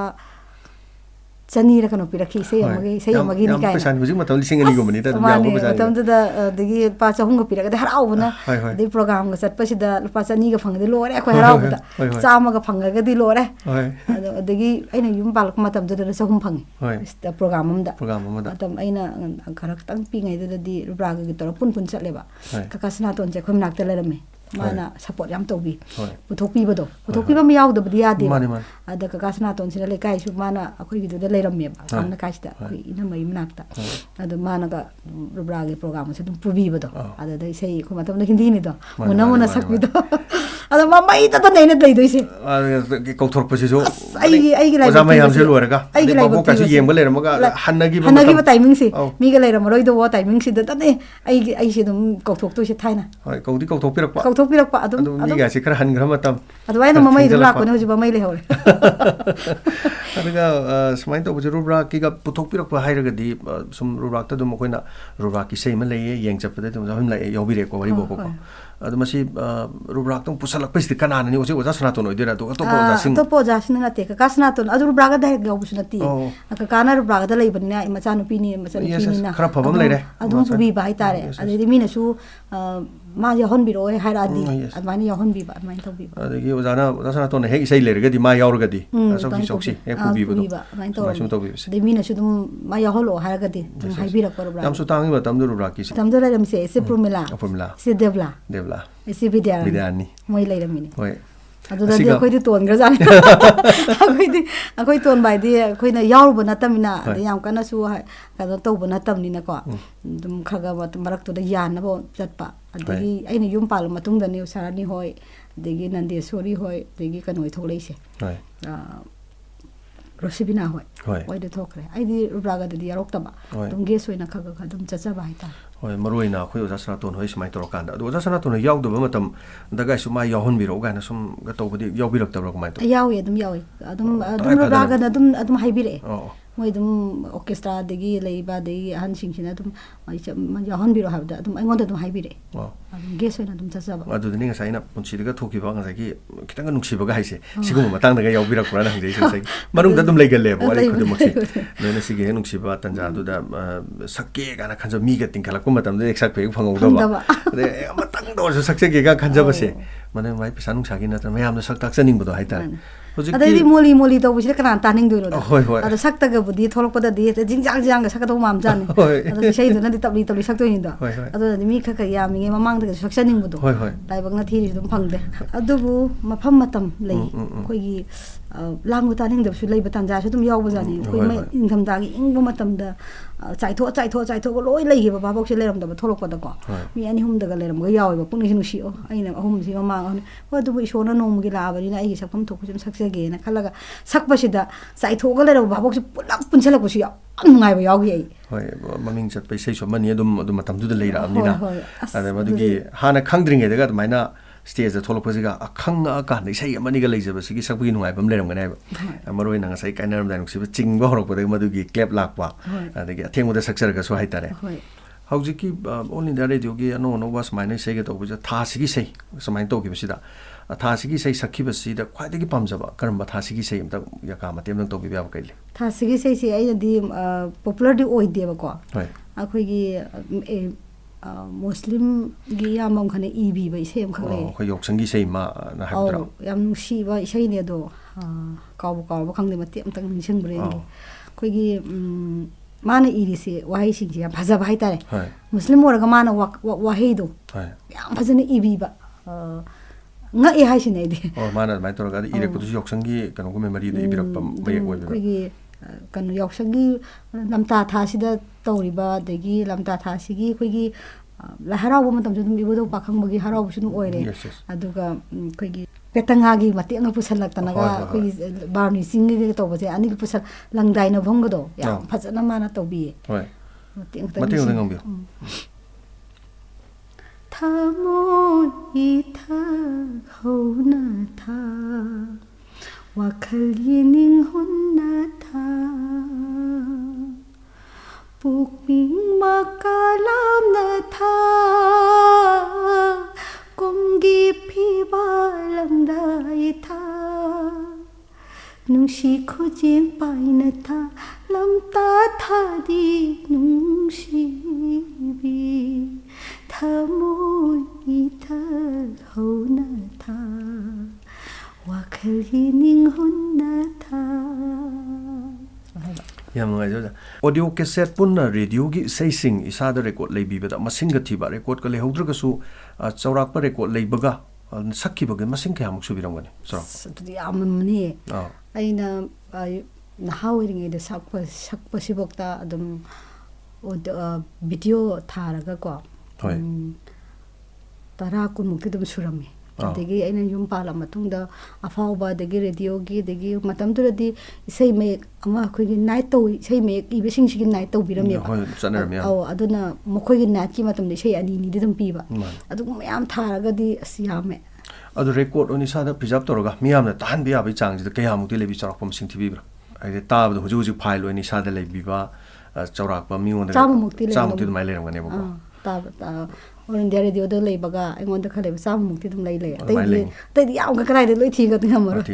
chani ra kanu pirakhi sei amagi ni kai pesan hujik matam lising ani gomani ta mani matam da dagi pa chahung ga piraka da harau na de program ga sat pasida pa chani ga phang de lo re khoi harau da chama ga phang ga di lo re dagi aina yum pal matam da chahum phang sta program da matam aina kharak tang pi ngai da di rubra ga tor pun pun chat le ba kakasna ton je khom nak ta le me mana support yam to bi puthok pi ba do puthok pi ba mi yaw da bi ya de ada kakasna ton sina le kai su mana akhoi gi da le ram me ba kamna kai sta akhoi ina mai nak ta ada mana ga rubra ge program se dum pubi ba do ada dai sei ko matam na hindi ni do mona sak bi do ada ma mai ta nei na dai doi se ki ko thor pa se jo ai gi lai ba mai am se lo ra ga ai gi lai ba ka se yem ga le ram ga hanagi ba timing se mi ga lai ram roi do timing se da ta ne ai se dum ko thok to se thaina ko di ko thok pirak pa pirak pa adum mi ga se khara han gram matam adu ai no mai du la ko ne hoji ba mai le hore aduga smain to bu rubra ki ga puthok pirak pa hai ra ga di sum rubra ta dum ko na rubra ki sei ma le yeng chap da dum him lai yo bi re ko bari bo ko adu masi rubra tong pusalak pes di kanana ni oje oja sanaton oi dira to to po ja sin na te ka sanaton adu rubra ga da ga bu sunati ka kana rubra ga da lai ban na macha nu pi ni na khara phabam lai re adu su bi ba hai tare adu di mi na su ma ya hon bi ro hai ra di admani ya hon bi ba admani to bi adu gi oja na oja sanaton ne he sei le ga di ma yaur ga di soksi he pu bi ba do ma sum to bi de mi na su dum ma ya holo hai ga di hai bi ra ko rubra tam su tang ba tam du rubra ki tam du la se formula se devla isi vidyani moi lai ramini hoi adu da khoi di ton gra jan khoi ton bai di khoi na yaur bu na tamina de yam kana su ka do to bu na tamni na ko dum khaga ba marak to da yan na bo chat pa adigi aina yum pal matung da ni sarani hoi degi nande sori hoi degi kanoi tholei se hoi rosibina hoi de thokre ai di rubraga de yarok ta ba dum ge soina khaga dum chacha ba hai ta hoi maroi na khoi oja sana ton hoi smai tor kan da oja sana ton yaw do ba matam daga su ma yawhon bi ro ga na sum ga to budi yaw bi rak ta ro mai to yaw ye dum rubraga da dum hai bi re moi dum orchestra degi leiba degi han sing sina dum mai yawhon bi ro ha da dum angon da dum hai bi re adum ge soina dum chacha ba adu ni nga sai na punchi daga thoki ba nga sai ki kitang nuksi ba ga hai se sigum matang daga yaw bi rak ra na hang jai sai marung da dum lai gal le bo ai khudum se ne si ge nuksi ba tan ja du da sakke ga na khanja mi ga ting khala ko matam de eksak pe phangau da ba de matang do so sakse ge ga khanja ba se mane mai pisa nung sa gi na ta mayam na sak tak chaning ba do hai ta adai moli to busi kana taning do no ada sakta ga budi tholok pada di jingjang ga sakata mam jani ada sei do na di tabli sak to ni da ada mi kha ka ya mi nge mamang da sak chaning bu do dai bang na thiri dum phang de adu bu mafam matam lei khoi gi langu taning da su lei batan ja su dum yaw ba jani khoi mai ingtham da gi ing bu matam da chai tho loi lei gi ba bok se leram da tholok pada ko mi ani hum da ga leram ga yaw ba pung ni si o aina ahum si mamang ho du bu isona nom gi la ba ni na ai sakam thok jum sak ge na khalaga sakpasida sai thoga le ba bok pulak punchela ko sia ngai ba yawi ai hoi maming chat pai sei so mani adum matam du da leira amni na ada madugi hana khangdring ge daga maina stage da tholok pasiga akhang ka nei sei amani ga leijaba sigi sakbi nungai bam leram ga nai ba maroi na sai kainar da nuksi ba chingba horok ba madugi clap lakwa adagi atheng da saksar ga so hai tare hauji ki all india radio gi no was maina sei ga to bu tha sigi sei samain to gi bisida tha sigi sei sakhi basi da khwai dagi pamjaba karamba tha sigi sei amta ya ka matem nang to bi ba kaile tha sigi sei si ai di popular di oi de ba ko akhoi gi muslim gi yamam khane eb ba isem khale khoi yok sangi sei ma na ha tra yam nusi ba isei ne do kaw ba khangde matem tang nisang bre khoi gi mana iri se wahai sing ya bhaja bhai tare muslim oraga mana wahai do yam bhajana ibi ba nga e hai sin ide mana mai tor ga ire ko yok sangi kan ko memory de ibirak pam mai oi ba gi kan yok sangi lamta tha sida tori ba degi lamta tha sigi khoi gi la harau ba matam dum ibo do pakhang bagi harau bu sunu oire aduga khoi gi petanga gi mati ang pusalak tanaga khoi barni sing gi to ba se ani pusal langdai na bhong do ya phajana mana to bi mati ang ngam bi Thamoi itha khona tha wakhal yining honna tha pukming makalam na tha komgi phi balang dai tha ꯅꯨꯡꯁꯤ ꯈꯨꯖꯦꯡ ꯄꯥꯏꯅ ꯊꯥ ꯂꯝꯇꯥ ꯊꯥꯗꯤ ꯅꯨꯡꯁꯤꯕꯤ ꯊꯃꯣꯏ ꯏꯊꯍꯧꯅ ꯊꯥ ꯋꯥꯈꯜꯒꯤ ꯅꯤꯡꯍꯨꯟꯅ ꯊꯥ ꯌꯥꯝ ꯅꯨꯡꯉꯥꯏꯖꯕ ꯑꯣꯗꯤꯑꯣ ꯀꯦꯁꯦꯠ ꯄꯨꯟꯅ ꯔꯦꯗꯤꯑꯣꯒꯤ ꯏꯁꯩꯁꯤꯡ ꯏꯁꯥꯗ ꯔꯦꯀꯣꯔꯗ ꯂꯩꯕꯤꯕꯗ ꯃꯁꯤꯡꯒ ꯊꯤꯕ ꯔꯦꯀꯣꯔꯗꯀ ꯂꯩꯍꯧꯗ꯭ꯔꯒꯁꯨ ꯆꯥꯎꯔꯥꯛꯄ ꯔꯦꯀꯣꯔꯗ ꯂꯩꯕꯒ ꯁꯛꯈꯤꯕꯒꯤ ꯃꯁꯤꯡ ꯀꯌꯥꯃꯨꯛ ꯁꯨꯕꯤꯔꯝꯒꯅꯤ ꯆꯥꯎꯔꯥꯛꯄ ꯑꯗꯨꯗꯤ ꯌꯥꯝꯃꯝꯃꯅꯤ ꯑꯩꯅ ꯅꯍꯥ ꯑꯣꯏꯔꯤꯉꯩꯗ ꯁꯛꯄꯁꯤꯐꯥꯎꯗ ꯑꯗꯨꯝ ꯚꯤꯗꯤꯑꯣ ꯊꯥꯔꯒꯀꯣ ꯍꯣꯏ 10-20ꯃꯨꯛꯇꯤ ꯑꯗꯨꯝ ꯁꯨꯔꯝꯃꯤ ꯑꯗꯒꯤ ꯑꯩꯅ ꯌꯨꯝ ꯄꯥꯜꯂ ꯃꯇꯨꯡꯗ ꯑꯐꯥꯎꯕ ꯑꯗꯒꯤ ꯔꯦꯗꯤꯑꯣꯒꯤ ꯑꯗꯒꯤ ꯃꯇꯝꯗꯨꯗꯗꯤ ꯏꯁꯩ ꯃꯌꯦꯛ ꯑꯃ ꯑꯩꯈꯣꯏꯒꯤ ꯅꯥꯏꯠ ꯇꯧ ꯏꯁꯩ ꯃꯌꯦꯛ ꯏꯕꯁꯤꯡꯁꯤꯒꯤ ꯅꯥꯏꯠ ꯇꯧꯕꯤꯔꯝꯃꯦꯕ ꯑꯗꯨꯅ ꯃꯈꯣꯏꯒꯤ ꯅꯥꯏꯠꯀꯤ ꯃꯇꯝꯗ ꯏꯁꯩ ꯑꯅꯤꯗꯤ ꯑꯗꯨꯝ ꯄꯤꯕ ꯑꯗꯨꯒꯨꯝꯕ ꯃꯌꯥꯝ ꯊꯥꯔꯒꯗꯤ ꯑꯁ ꯌꯥꯝꯃꯦ ꯑꯗꯨ ꯔꯦꯀꯣꯔꯗ ꯑꯣꯏꯅ ꯏꯁꯥꯗ ꯄ꯭ꯔꯤꯖꯥꯕ ꯇꯧꯔꯒ ꯃꯤꯌꯥꯝꯅ ꯇꯥꯍꯟꯕ ꯌꯥꯕꯒꯤ ꯆꯥꯡꯁꯤꯗ ꯀꯌꯥꯃꯨꯛꯇꯤ ꯂꯩꯕꯤ ꯆꯥꯎꯔꯥꯛꯄ ꯃꯁꯤꯡ ꯊꯤꯕꯤꯕ꯭ꯔꯥ ꯍꯥꯏꯗꯤ ꯇꯥꯕꯗ ꯍꯧꯖꯤꯛ ꯍꯧꯖꯤꯛ ꯐꯥꯏꯜ ꯑꯣꯏꯅ ꯏꯁꯥꯗ ꯂꯩꯕꯤꯕ ꯆꯥꯎꯔꯥꯛꯄ ꯃꯤꯉꯣꯟꯗ 100ꯃꯨꯛꯇꯤ ꯑꯗꯨꯃꯥꯏꯅ ꯂꯩꯔꯝꯒꯅꯦꯕꯀꯣ ꯑꯣꯜ ꯏꯟꯗꯤꯌꯥ ꯔꯦꯗꯤꯑꯣꯗ ꯂꯩꯕꯒ ꯑꯩꯉꯣꯟꯗ ꯈꯔ ꯂꯩꯕ 100ꯃꯨꯛꯇꯤ ꯑꯗꯨꯝ ꯂꯩ ꯑꯇꯩꯗꯤ ꯌꯥꯝꯒ ꯀꯗꯥꯏꯗ ꯂꯣꯏ ꯊꯤꯒꯗꯤ ꯉꯝꯃꯔꯣꯏ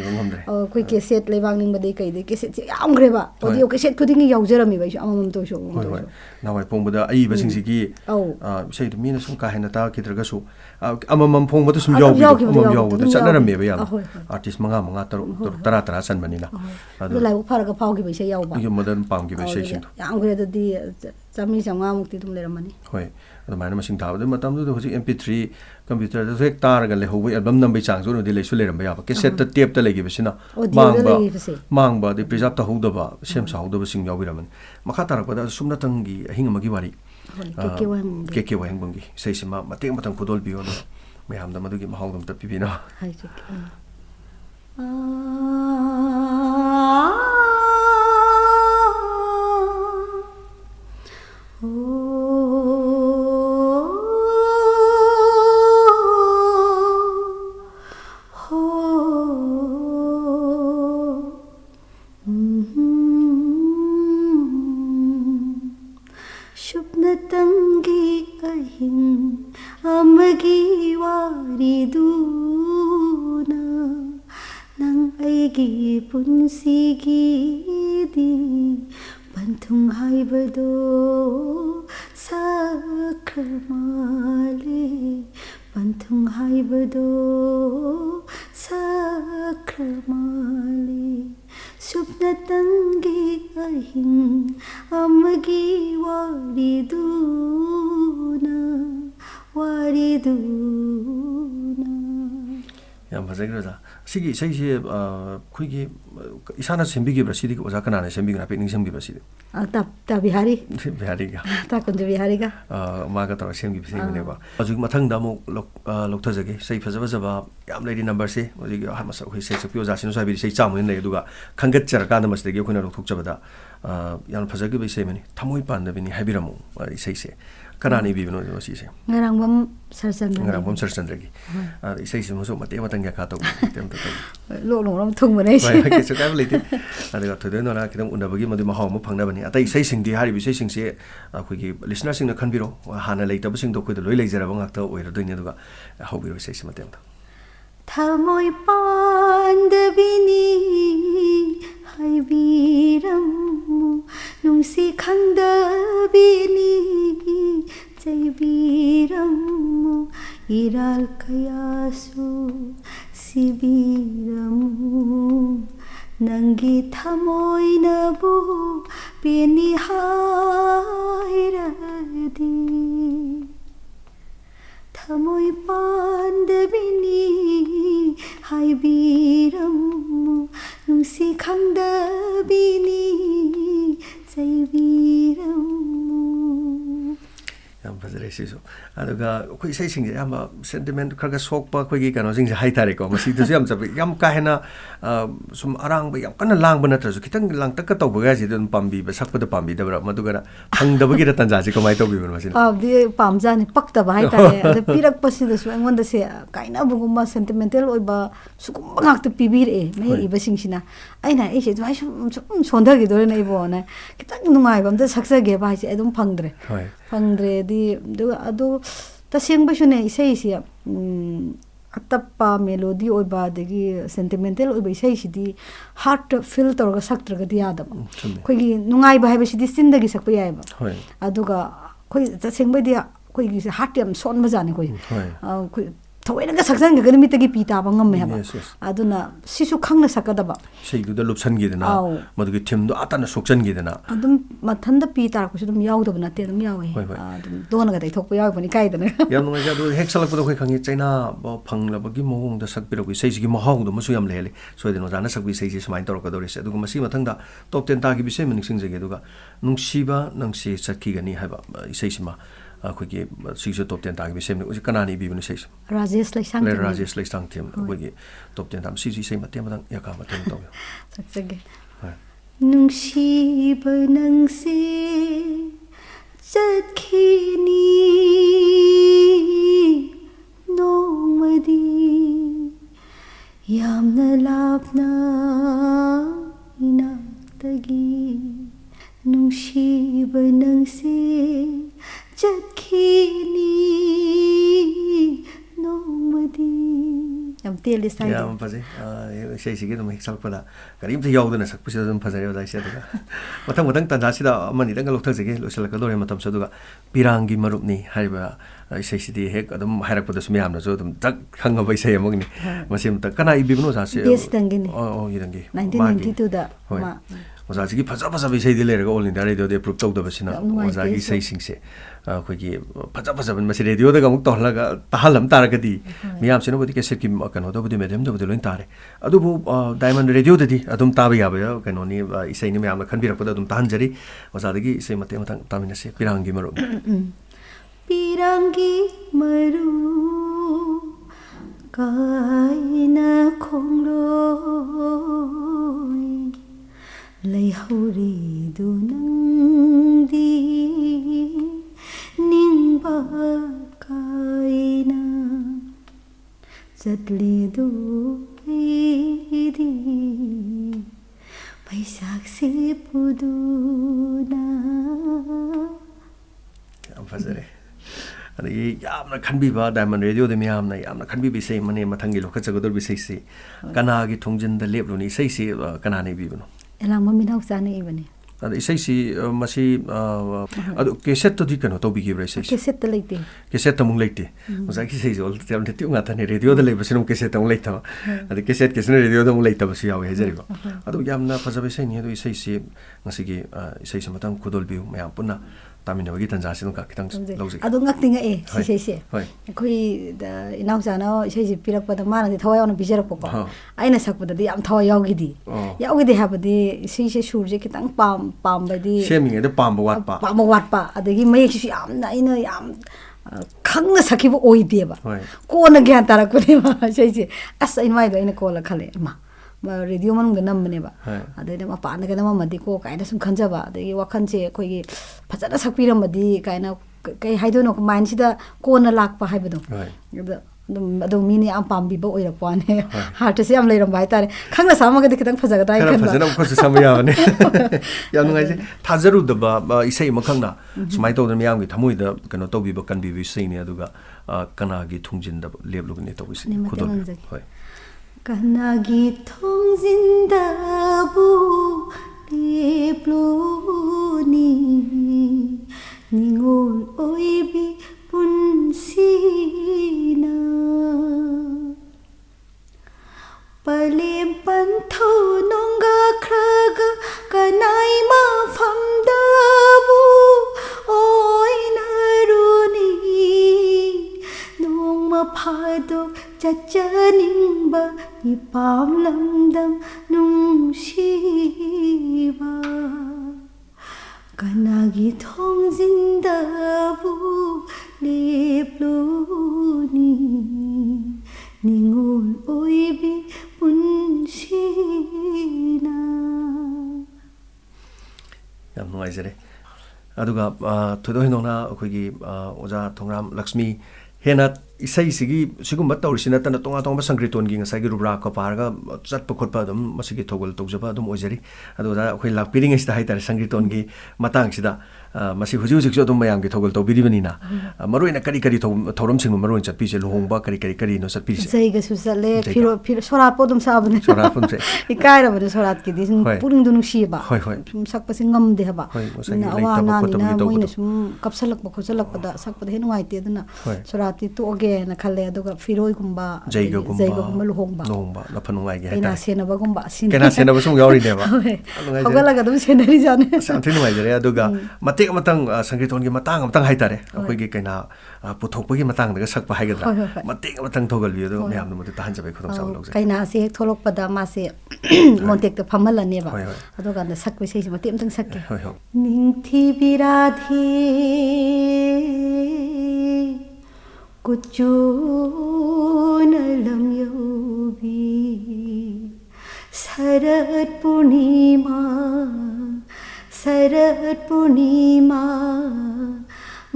ꯑꯩꯈꯣꯏ ꯀꯦꯁꯦꯠ ꯂꯩꯕꯥꯛ ꯅꯤꯡꯕꯗꯩ ꯀꯩꯗꯩ ꯀꯦꯁꯦꯠꯁꯦ ꯌꯥꯝꯈ꯭ꯔꯦꯕ ꯑꯣꯗꯤꯑꯣ ꯀꯦꯁꯦꯠ ꯈꯨꯗꯤꯡꯒꯤ ꯌꯥꯎꯖꯔꯝꯃꯦꯕ ꯑꯩꯁꯨ ꯑꯃꯃꯝꯇ ꯑꯣꯏꯁꯨ ꯅꯍꯥꯟꯋꯥꯏ ꯐꯣꯡꯕꯗ ꯑꯏꯕꯁꯤꯡꯁꯤꯒꯤ ꯏꯁꯩꯗꯨ ꯃꯤꯅ ꯁꯨꯝ ꯀꯥ ꯍꯦꯟꯅ ꯇꯥꯈꯤꯗ꯭ꯔꯒꯁꯨ ꯑꯃꯃꯝ ꯐꯣꯡꯕꯗ ꯁꯨꯝ ꯌꯥꯎꯕꯗꯣ ꯆꯠꯅꯔꯝꯃꯦꯕ ꯌꯥꯝ ꯑꯥꯔꯇꯤꯁ 5 10 ꯆꯟꯕꯅꯤꯅ ꯑꯗꯨ ꯂꯥꯏꯕꯛ ꯐꯔꯒ ꯐꯥꯎꯈꯤꯕ ꯏꯁꯩ ꯌꯥꯎꯕ ꯌꯨꯝꯗ ꯑꯗꯨꯝ ꯄꯥꯝꯈꯤꯕ ꯏꯁꯩꯁꯤꯡꯗꯣ ꯌꯥꯝꯈ꯭ꯔꯦ ꯑꯗꯨꯗꯤ 100-150ꯃꯨꯛꯇꯤ ꯑꯗꯨꯝ ꯂꯩꯔꯝꯃꯅꯤ ꯍꯣꯏ ꯑꯗꯨꯃꯥꯏꯅ ꯃꯁꯤꯡ ꯊꯥꯕꯗ ꯃꯇꯝꯗꯨꯗ ꯍꯧꯖꯤꯛ MP3 ꯀꯝꯄ꯭ꯌꯨꯇꯔꯗꯁꯨ ꯍꯦꯛ ꯇꯥꯔꯒ ꯂꯩꯍꯧꯕ ꯑꯦꯜꯕꯝ ꯅꯝꯕꯩ ꯆꯥꯡꯁꯨ ꯑꯣꯏꯅꯗꯤ ꯂꯩꯁꯨ ꯂꯩꯔꯝꯕ ꯌꯥꯕ ꯀꯦꯁꯦꯠꯇ ꯇꯦꯞꯇ ꯂꯩꯈꯤꯕꯁꯤꯅ ꯃꯥꯡꯕ ꯑꯗꯩ ꯄ꯭ꯔꯤꯖꯥꯕ ꯇꯧꯍꯧꯗꯕ ꯁꯦꯝ ꯁꯥꯍꯧꯗꯕꯁꯤꯡ ꯌꯥꯎꯕꯤꯔꯝꯃꯅꯤ ꯃꯈꯥ ꯇꯥꯔꯛꯄꯗ ꯁꯨꯝꯅꯇꯪꯒꯤ ꯑꯍꯤꯡ ꯑꯃꯒꯤ ꯋꯥꯔꯤ ꯀꯦ ꯋꯥꯍꯦꯡꯕꯝꯒꯤ ꯏꯁꯩꯁꯤꯃ ꯃꯇꯦꯛ ꯃꯇꯪ ꯈꯨꯗꯣꯜꯕꯤꯌꯣ ꯑꯗꯨꯒ ꯃꯌꯥꯝꯗ ꯃꯗꯨꯒꯤ ꯃꯍꯥꯎꯗꯣ ꯑꯝꯇ ꯄꯤꯕꯤꯅ ꯁꯨꯞꯅꯇꯪꯒꯤ ꯑꯍꯤꯡ ꯑꯃꯒꯤ ꯋꯥꯔꯤꯗꯨꯅ ꯅꯪ ꯑꯩꯒꯤ ꯄꯨꯟꯁꯤꯒꯤꯗꯤ ꯄꯟꯊꯨꯡ ꯍꯥꯏꯕꯗꯣ ꯁꯛꯈ꯭ꯔ ꯃꯥꯜꯂꯦ ꯄꯟꯊꯨꯡ ꯍꯥꯏꯕꯗꯣ ꯁꯛꯈ꯭ꯔ ꯃꯥꯜꯂꯦ ꯁꯨꯞꯅꯇꯪꯒꯤ ꯑꯍꯤꯡ ꯑꯃꯒꯤ ꯋꯥꯔꯤꯗꯨꯅ ꯌꯥꯝ ꯐꯖꯈ꯭ꯔꯖꯥ ꯁꯤꯒꯤ ꯏꯁꯩꯁꯦ ꯑꯩꯈꯣꯏꯒꯤ ꯏꯁꯥꯅ ꯁꯦꯝꯕꯤꯈꯤꯕ꯭ꯔꯥ ꯁꯤꯗꯤ ꯑꯣꯖꯥ ꯀꯅꯥꯅ ꯁꯦꯝꯕꯤꯈ꯭ꯔꯥ ꯍꯥꯏꯐꯦꯠ ꯅꯤꯡꯁꯤꯡꯕꯤꯕ꯭ꯔꯥ ꯁꯤꯗꯤ ꯕꯤꯍꯥꯔꯤ ꯕꯤꯍꯥꯔꯤꯒ ꯇꯥꯀꯨꯟꯖ ꯕꯤꯍꯥꯔꯤꯒ ꯃꯥꯒ ꯇꯧꯔꯒ ꯁꯦꯝꯈꯤꯕ ꯏꯁꯩꯅꯦꯕ ꯍꯧꯖꯤꯛ ꯃꯊꯪꯗ ꯑꯃꯨꯛ ꯂꯧꯊꯖꯒꯦ ꯏꯁꯩ ꯐꯖ ꯐꯖꯕ ꯌꯥꯝ ꯂꯩꯔꯤ ꯅꯝꯕꯔꯁꯦ ꯍꯧꯖꯤꯛ ꯑꯩꯈꯣꯏ ꯏꯁꯩ ꯁꯛꯄꯤ ꯑꯣꯖꯥꯁꯤꯅꯁꯨ ꯍꯥꯏꯕꯤꯔꯤ ꯏꯁꯩ ꯆꯥꯝꯃ ꯂꯩ ꯑꯗꯨꯒ ꯈꯟꯒꯠꯆꯔꯀꯥꯟꯗ ꯃꯁꯤꯗꯒꯤ ꯑꯩꯈꯣꯏꯅ ꯂꯧꯊꯣꯛꯆꯕꯗ ꯌꯥꯝꯅ ꯐꯖꯈꯤꯕ ꯏꯁꯩ ꯑꯃꯅꯤ ꯊꯃꯣꯏ ꯄꯥꯟꯗꯕꯤꯅꯤ ꯍꯥꯏꯕꯤꯔꯝꯃꯨ ꯏꯁꯩꯁꯦ ꯀꯅꯥꯅ ꯏꯕꯤꯕꯅꯣ ꯃꯁꯤꯁꯦ ꯉꯔꯥꯡꯕꯝ ꯁꯔꯆꯟꯗ꯭ꯔ ꯉꯔꯥꯡꯕꯝ ꯁꯔꯆꯟꯗ꯭ꯔꯒꯤ ꯏꯁꯩꯁꯤꯃꯁꯨ ꯃꯇꯦꯛ ꯃꯇꯪ ꯀꯌꯥ ꯇꯧꯕ ꯂꯣꯛ ꯊꯨꯡꯕꯅꯦ ꯀꯩꯁꯨ ꯀꯥꯏꯕ ꯂꯩꯇꯦ ꯑꯗꯨꯒ ꯊꯣꯏꯗꯣꯛꯅ ꯈꯤꯇꯪ ꯎꯅꯕꯒꯤ ꯃꯗꯨ ꯃꯍꯥꯎ ꯑꯃ ꯐꯪꯅꯕꯅꯤ ꯑꯇꯩ ꯏꯁꯩꯁꯤꯡꯗꯤ ꯍꯥꯏꯔꯤꯕ ꯏꯁꯩꯁꯤꯡꯁꯦ ꯑꯩꯈꯣꯏꯒꯤ ꯂꯤꯁꯅꯔꯁꯤꯡꯅ ꯈꯟꯕꯤꯔꯣ ꯍꯥꯟꯅ ꯂꯩꯇꯕꯁꯤꯡꯗꯣ ꯑꯩꯈꯣꯏꯗ ꯂꯣꯏ ꯂꯩꯖꯔꯕ ꯉꯥꯛꯇ ꯑꯣꯏꯔꯗꯣꯏꯅꯤ ꯑꯗꯨꯒ ꯍꯧꯕꯤꯔꯣ ꯏꯁꯩꯁꯤ ꯃꯇꯦꯡꯗ ꯊꯃꯣꯏ ꯄꯥꯟꯗꯕꯤꯅꯤ ꯍꯥꯏꯕꯤꯔꯝꯃꯨ ꯅꯨꯡꯁꯤ ꯈꯪꯗꯕꯤꯅꯤ ꯆꯩꯕꯤꯔꯝꯃꯨ 이랄 그야수 시비라무 난기 타모이나부 비니하이라디 타모이 반데비니 하이비라무 뭉시 강다비니 자이비라무 ꯌꯥꯝ ꯐꯖꯔꯦ ꯁꯤꯁꯨ ꯑꯗꯨꯒ ꯑꯩꯈꯣꯏ ꯏꯁꯩꯁꯤꯡꯁꯦ ꯌꯥꯝꯅ ꯁꯦꯟꯇꯤꯃꯦꯟꯠ ꯈꯔ ꯁꯣꯛꯄ ꯑꯩꯈꯣꯏꯒꯤ ꯀꯩꯅꯣꯁꯤꯡꯁꯦ ꯍꯥꯏꯇꯥꯔꯦꯀꯣ ꯃꯁꯤꯗꯁꯨ ꯌꯥꯝ ꯆꯠꯄ ꯌꯥꯝ ꯀꯥ ꯍꯦꯟꯅ ꯁꯨꯝ ꯑꯔꯥꯡꯕ ꯌꯥꯝ ꯀꯟꯅ ꯂꯥꯡꯕ ꯅꯠꯇ꯭ꯔꯁꯨ ꯈꯤꯇꯪ ꯂꯥꯡꯇꯛꯀ ꯇꯧꯕꯒꯥꯏꯁꯤꯗ ꯑꯗꯨꯝ ꯄꯥꯝꯕꯤꯕ ꯁꯛꯄꯗ ꯄꯥꯝꯕꯤꯗꯕ꯭ꯔꯥ ꯃꯗꯨꯒ ꯐꯪꯗꯕꯒꯤꯔ ꯇꯟꯖꯥꯁꯤ ꯀꯃꯥꯏꯅ ꯇꯧꯕꯤꯕꯅꯣ ꯃꯁꯤꯅ ꯄꯥꯝꯖꯥꯅꯤ ꯄꯛꯇꯕ ꯍꯥꯏꯇꯥꯔꯦ ꯑꯗ ꯄꯤꯔꯛꯄꯁꯤꯗꯁꯨ ꯑꯩꯉꯣꯟꯗꯁꯦ ꯀꯥꯏꯅꯕꯒꯨꯝꯕ ꯁꯦꯟꯇꯤꯃꯦꯟꯇꯦꯜ ꯑꯣꯏꯕ ꯁꯨꯒꯨꯝꯕ ꯉꯥꯛꯇ ꯄꯤꯕꯤꯔꯛꯑꯦ ꯃꯌꯦꯛ ꯏꯕꯁꯤꯡꯁꯤꯅ ꯑꯩꯁꯦ ꯑꯗꯨꯃꯥꯏꯅ ꯁꯨꯝ ꯁꯣꯟꯊꯈꯤꯗꯣꯔꯦꯅ ꯑꯩꯕꯣꯅ ꯈꯤꯇꯪ ꯅꯨꯡꯉꯥꯏꯕ ꯑꯝꯇ ꯁꯛꯆꯒꯦꯕ ꯍꯥꯏꯁꯦ ꯑꯗꯨꯝ ꯐꯪꯗ꯭ꯔꯦꯗꯤ ꯑꯗꯨ ꯇꯁꯦꯡꯕꯁꯨꯅꯦ ꯏꯁꯩꯁꯦ atappa melody oiba adagi sentimental oiba isai sidi heart feel torga saktraga diadaba khoi gi nungai ba haiba sidi sindagi sakpa yaiba aduga khoi tasengba dia khoi gi heart yam son majani khoi khoi thoina saksan ga gani mitagi pita ba ngam heba aduna sisu khangna sakadaba seidu da lupsan gi dana madugi thim do atana sokchan gi dana adum mathanda pita ko sudum yaudaba nate adum yawe adum dona ga dai thokpa yawe pani kai dana yam ngai ja do hek salak do khoi khangi chaina ba phangla gi mohong da sakpira gi sei gi mohong do masu yam lele so de no jana sakbi sei ji smain tor ka do res aduga masi mathang da top 10 ta gi bisai maning sing jage aduga nungsiba nangsi sakki gani haiba isei sima ꯑꯩꯈꯣꯏꯒꯤ ꯁꯤꯁꯨ ꯇꯣꯞ 10 ꯇꯥꯒꯤ ꯁꯦꯝꯅꯤ ꯍꯧꯖꯤꯛ ꯀꯅꯥꯅ ꯏꯕꯤꯕꯅꯣ ꯏꯁꯩꯁꯦ ꯔꯥꯖꯦꯁ ꯂꯩꯁꯥꯡꯊꯦꯝ ꯑꯩꯈꯣꯏꯒꯤ ꯇꯣꯞ 10 ꯇꯥ ꯁꯤꯁꯨ ꯏꯁꯩ ꯃꯇꯦꯛ ꯃꯇꯪ ꯌꯥꯀꯥ ꯃꯇꯦꯡ ꯇꯧꯕꯤꯌꯨ ꯁꯛꯆꯒꯦ ꯅꯨꯡꯁꯤꯕ ꯅꯪꯁꯦ ꯆꯠꯈꯤꯅꯤ ꯅꯣꯡꯃꯗꯤ ꯌꯥꯝꯅ ꯂꯥꯞꯅ ꯏꯅꯥꯛꯇꯒꯤ ꯅꯨꯡꯁꯤꯕ ꯅꯪꯁꯦ चखीनी नोमदी yam teli sai yam faze sei sigi dum hek salpada karim the yaudana sakpusi dum fazare wala ise daga matang tanja sida amani danga lokthak jege losala ka dore matam saduga pirangi marupni haiba isei sidi hek adum hairakpada sum yamna so dum tak khanga bai sei amagni masim ta kana ibibno sa se yes dangini idangi 1992 da ma ओजाजी फजा फजा विषय दि लेरगा all India radio दे प्रूव तौदबसिना ओजागी सही सिंगसे अखोगी फजा फजा बन मसे रेडियो दगा मुक तहलगा तहलम तारगदी मियाम सिनो बदि केसेट की कनो दबदि मेडियम दबदि लोइन तारे अदुबु डायमंड रेडियो ददि अदुम ताबा याबा कनो नि इसै नि मियाम खनबिरकपदा अदुम ताहनजरी ओजादगी इसै मते मतंग तामिनसे पिरांगी मरु काइना खोंगलो ꯂꯩꯍꯧꯔꯤ ꯗꯨ ꯅꯪꯗꯤ ꯅꯤꯡꯕ ꯀꯥꯏꯅ ꯆꯠꯂꯤꯗꯨ ꯑꯩꯗꯤ ꯄꯩꯁꯥꯛꯁꯤ ꯄꯨꯗꯨꯅ ꯌꯥꯝ ꯐꯖꯔꯦ ꯑꯗꯒꯤ ꯌꯥꯝꯅ ꯈꯟꯕꯤꯕ ꯗꯥꯏꯃꯟ ꯔꯦꯗꯤꯑꯣꯗ ꯃꯌꯥꯝꯅ ꯌꯥꯝꯅ ꯈꯟꯕꯤꯕ ꯏꯁꯩ ꯑꯃꯅꯤ ꯃꯊꯪꯒꯤ ꯂꯧꯈꯠꯆꯒꯗꯧꯔꯤꯕ ꯏꯁꯩꯁꯤ ꯀꯅꯥꯒꯤ ꯊꯣꯡꯖꯤꯟꯗ ꯂꯦꯞꯂꯨꯅꯤ ꯏꯁꯩꯁꯤ ꯀꯅꯥꯅ ꯏꯕꯤꯕꯅꯣ एलांगमा मिनाव चाने इबने अद इसैसी मसी अद केसेट तो दि कनो तौबिगिब्रा इसैसी केसेट त लैते केसेट त मुंग लैते मजा कि सै जोल तेम थे त्यो गाथा ने रेडियो द लैबसिनो केसेट त मुंग लैता अद केसेट केसेट रेडियो द मुंग लैता बसि यावे हेजरिबा अद यामना फजबे सै नि अद इसैसी ngasi isai samatang kudol biu mayam punna tamina bagi tanja sinu ka kitang lawji adu ngaktinga e isai se khoi inaw jana isai ji pirak pada mana di thawai on bijar ko aina sakpada di am thawai yawgi di habadi isai se surje kitang pam badi semi de pam wat pa adagi mayek si am na ina yam khangna sakibo oideba kona gyan tarakune ma isai se asa inwai do ina kola khale ma radio मनुंग नम्बनेबा अदे मपान गना मदी को कायना सुम खंजबा अदे वखन से कोई फजना सकपिरमदी कायना कई हाइदोनो माइंड सिदा कोना लाकपा हाइबदो अदो मिनी आम पाम्बिबो ओइरपाने हार्ट से आम लेरम बाय तारे खंगना सामगदे खतंग फजगा दाइ खन फजना को समया बने याम नुगाइसे थाजरु दबा इसै मखंगना सुमाइ तौदन मियाम gi thamoi da kano tawbiba kanbibi sei ni aduga kana gi thungjin da leblugni tawisi khudol hoi कनागी थोंजिंदाबु लेब्लोनी निगोल ओइबी पुनसीना पलेम पंथो नोंगा ख्रग Kanai मा फमदाबु ओइनरुनी नोंमा फादो चचनिंबा इपाम लमदम नुंशिबा कनागी थोंजिंदाबु लेब्लोनी निगोल ओइबी पुनसीना याम नुगाइजरे अदुगा थोदो हिनोना अखोगी ओजा थोंग्राम लक्ष्मी हेना isai sigi sigum bat tawri sina tan tonga tonga sangriton gi ngasai gi rubra ka parga chat pa khot pa dum masigi thogol tawjaba dum ojari adu da khoi lak piring ista hai tar sangriton gi matang sida masi huji huji so dum mayam gi thogol tawbiri bani na maroina kari kari thorom sing maroin chat pi je lohongba kari no chat pi jai ga su sale phiro sorat po dum sabne sorat pum se ikai ra bade sorat ki din puring du nusi ba hoi sak pa sing ngam de ba na awa na ni na moina sum kapsalak ba khosalak ba sak pa he nuai te duna sorat ti to ge na khale aduga phiroi gumba jaiga gumba lohongba na phanungai ge ina sena ba gumba sin kena sena ba sum yauri ne ba hogala ga dum senari jane samthing nuai jare aduga matek matang sangriton gi matang matang hai tare akoi gi kaina puthok gi matang daga sakpa hai gadra matek matang thogal bi adu myam nu tahan jabai khudong sa log kaina se tholok pada ma se montek to phamal ne ba aduga na sakwe sei matek matang sakke ningthi biradhi kuchun alam yobi sarat purnima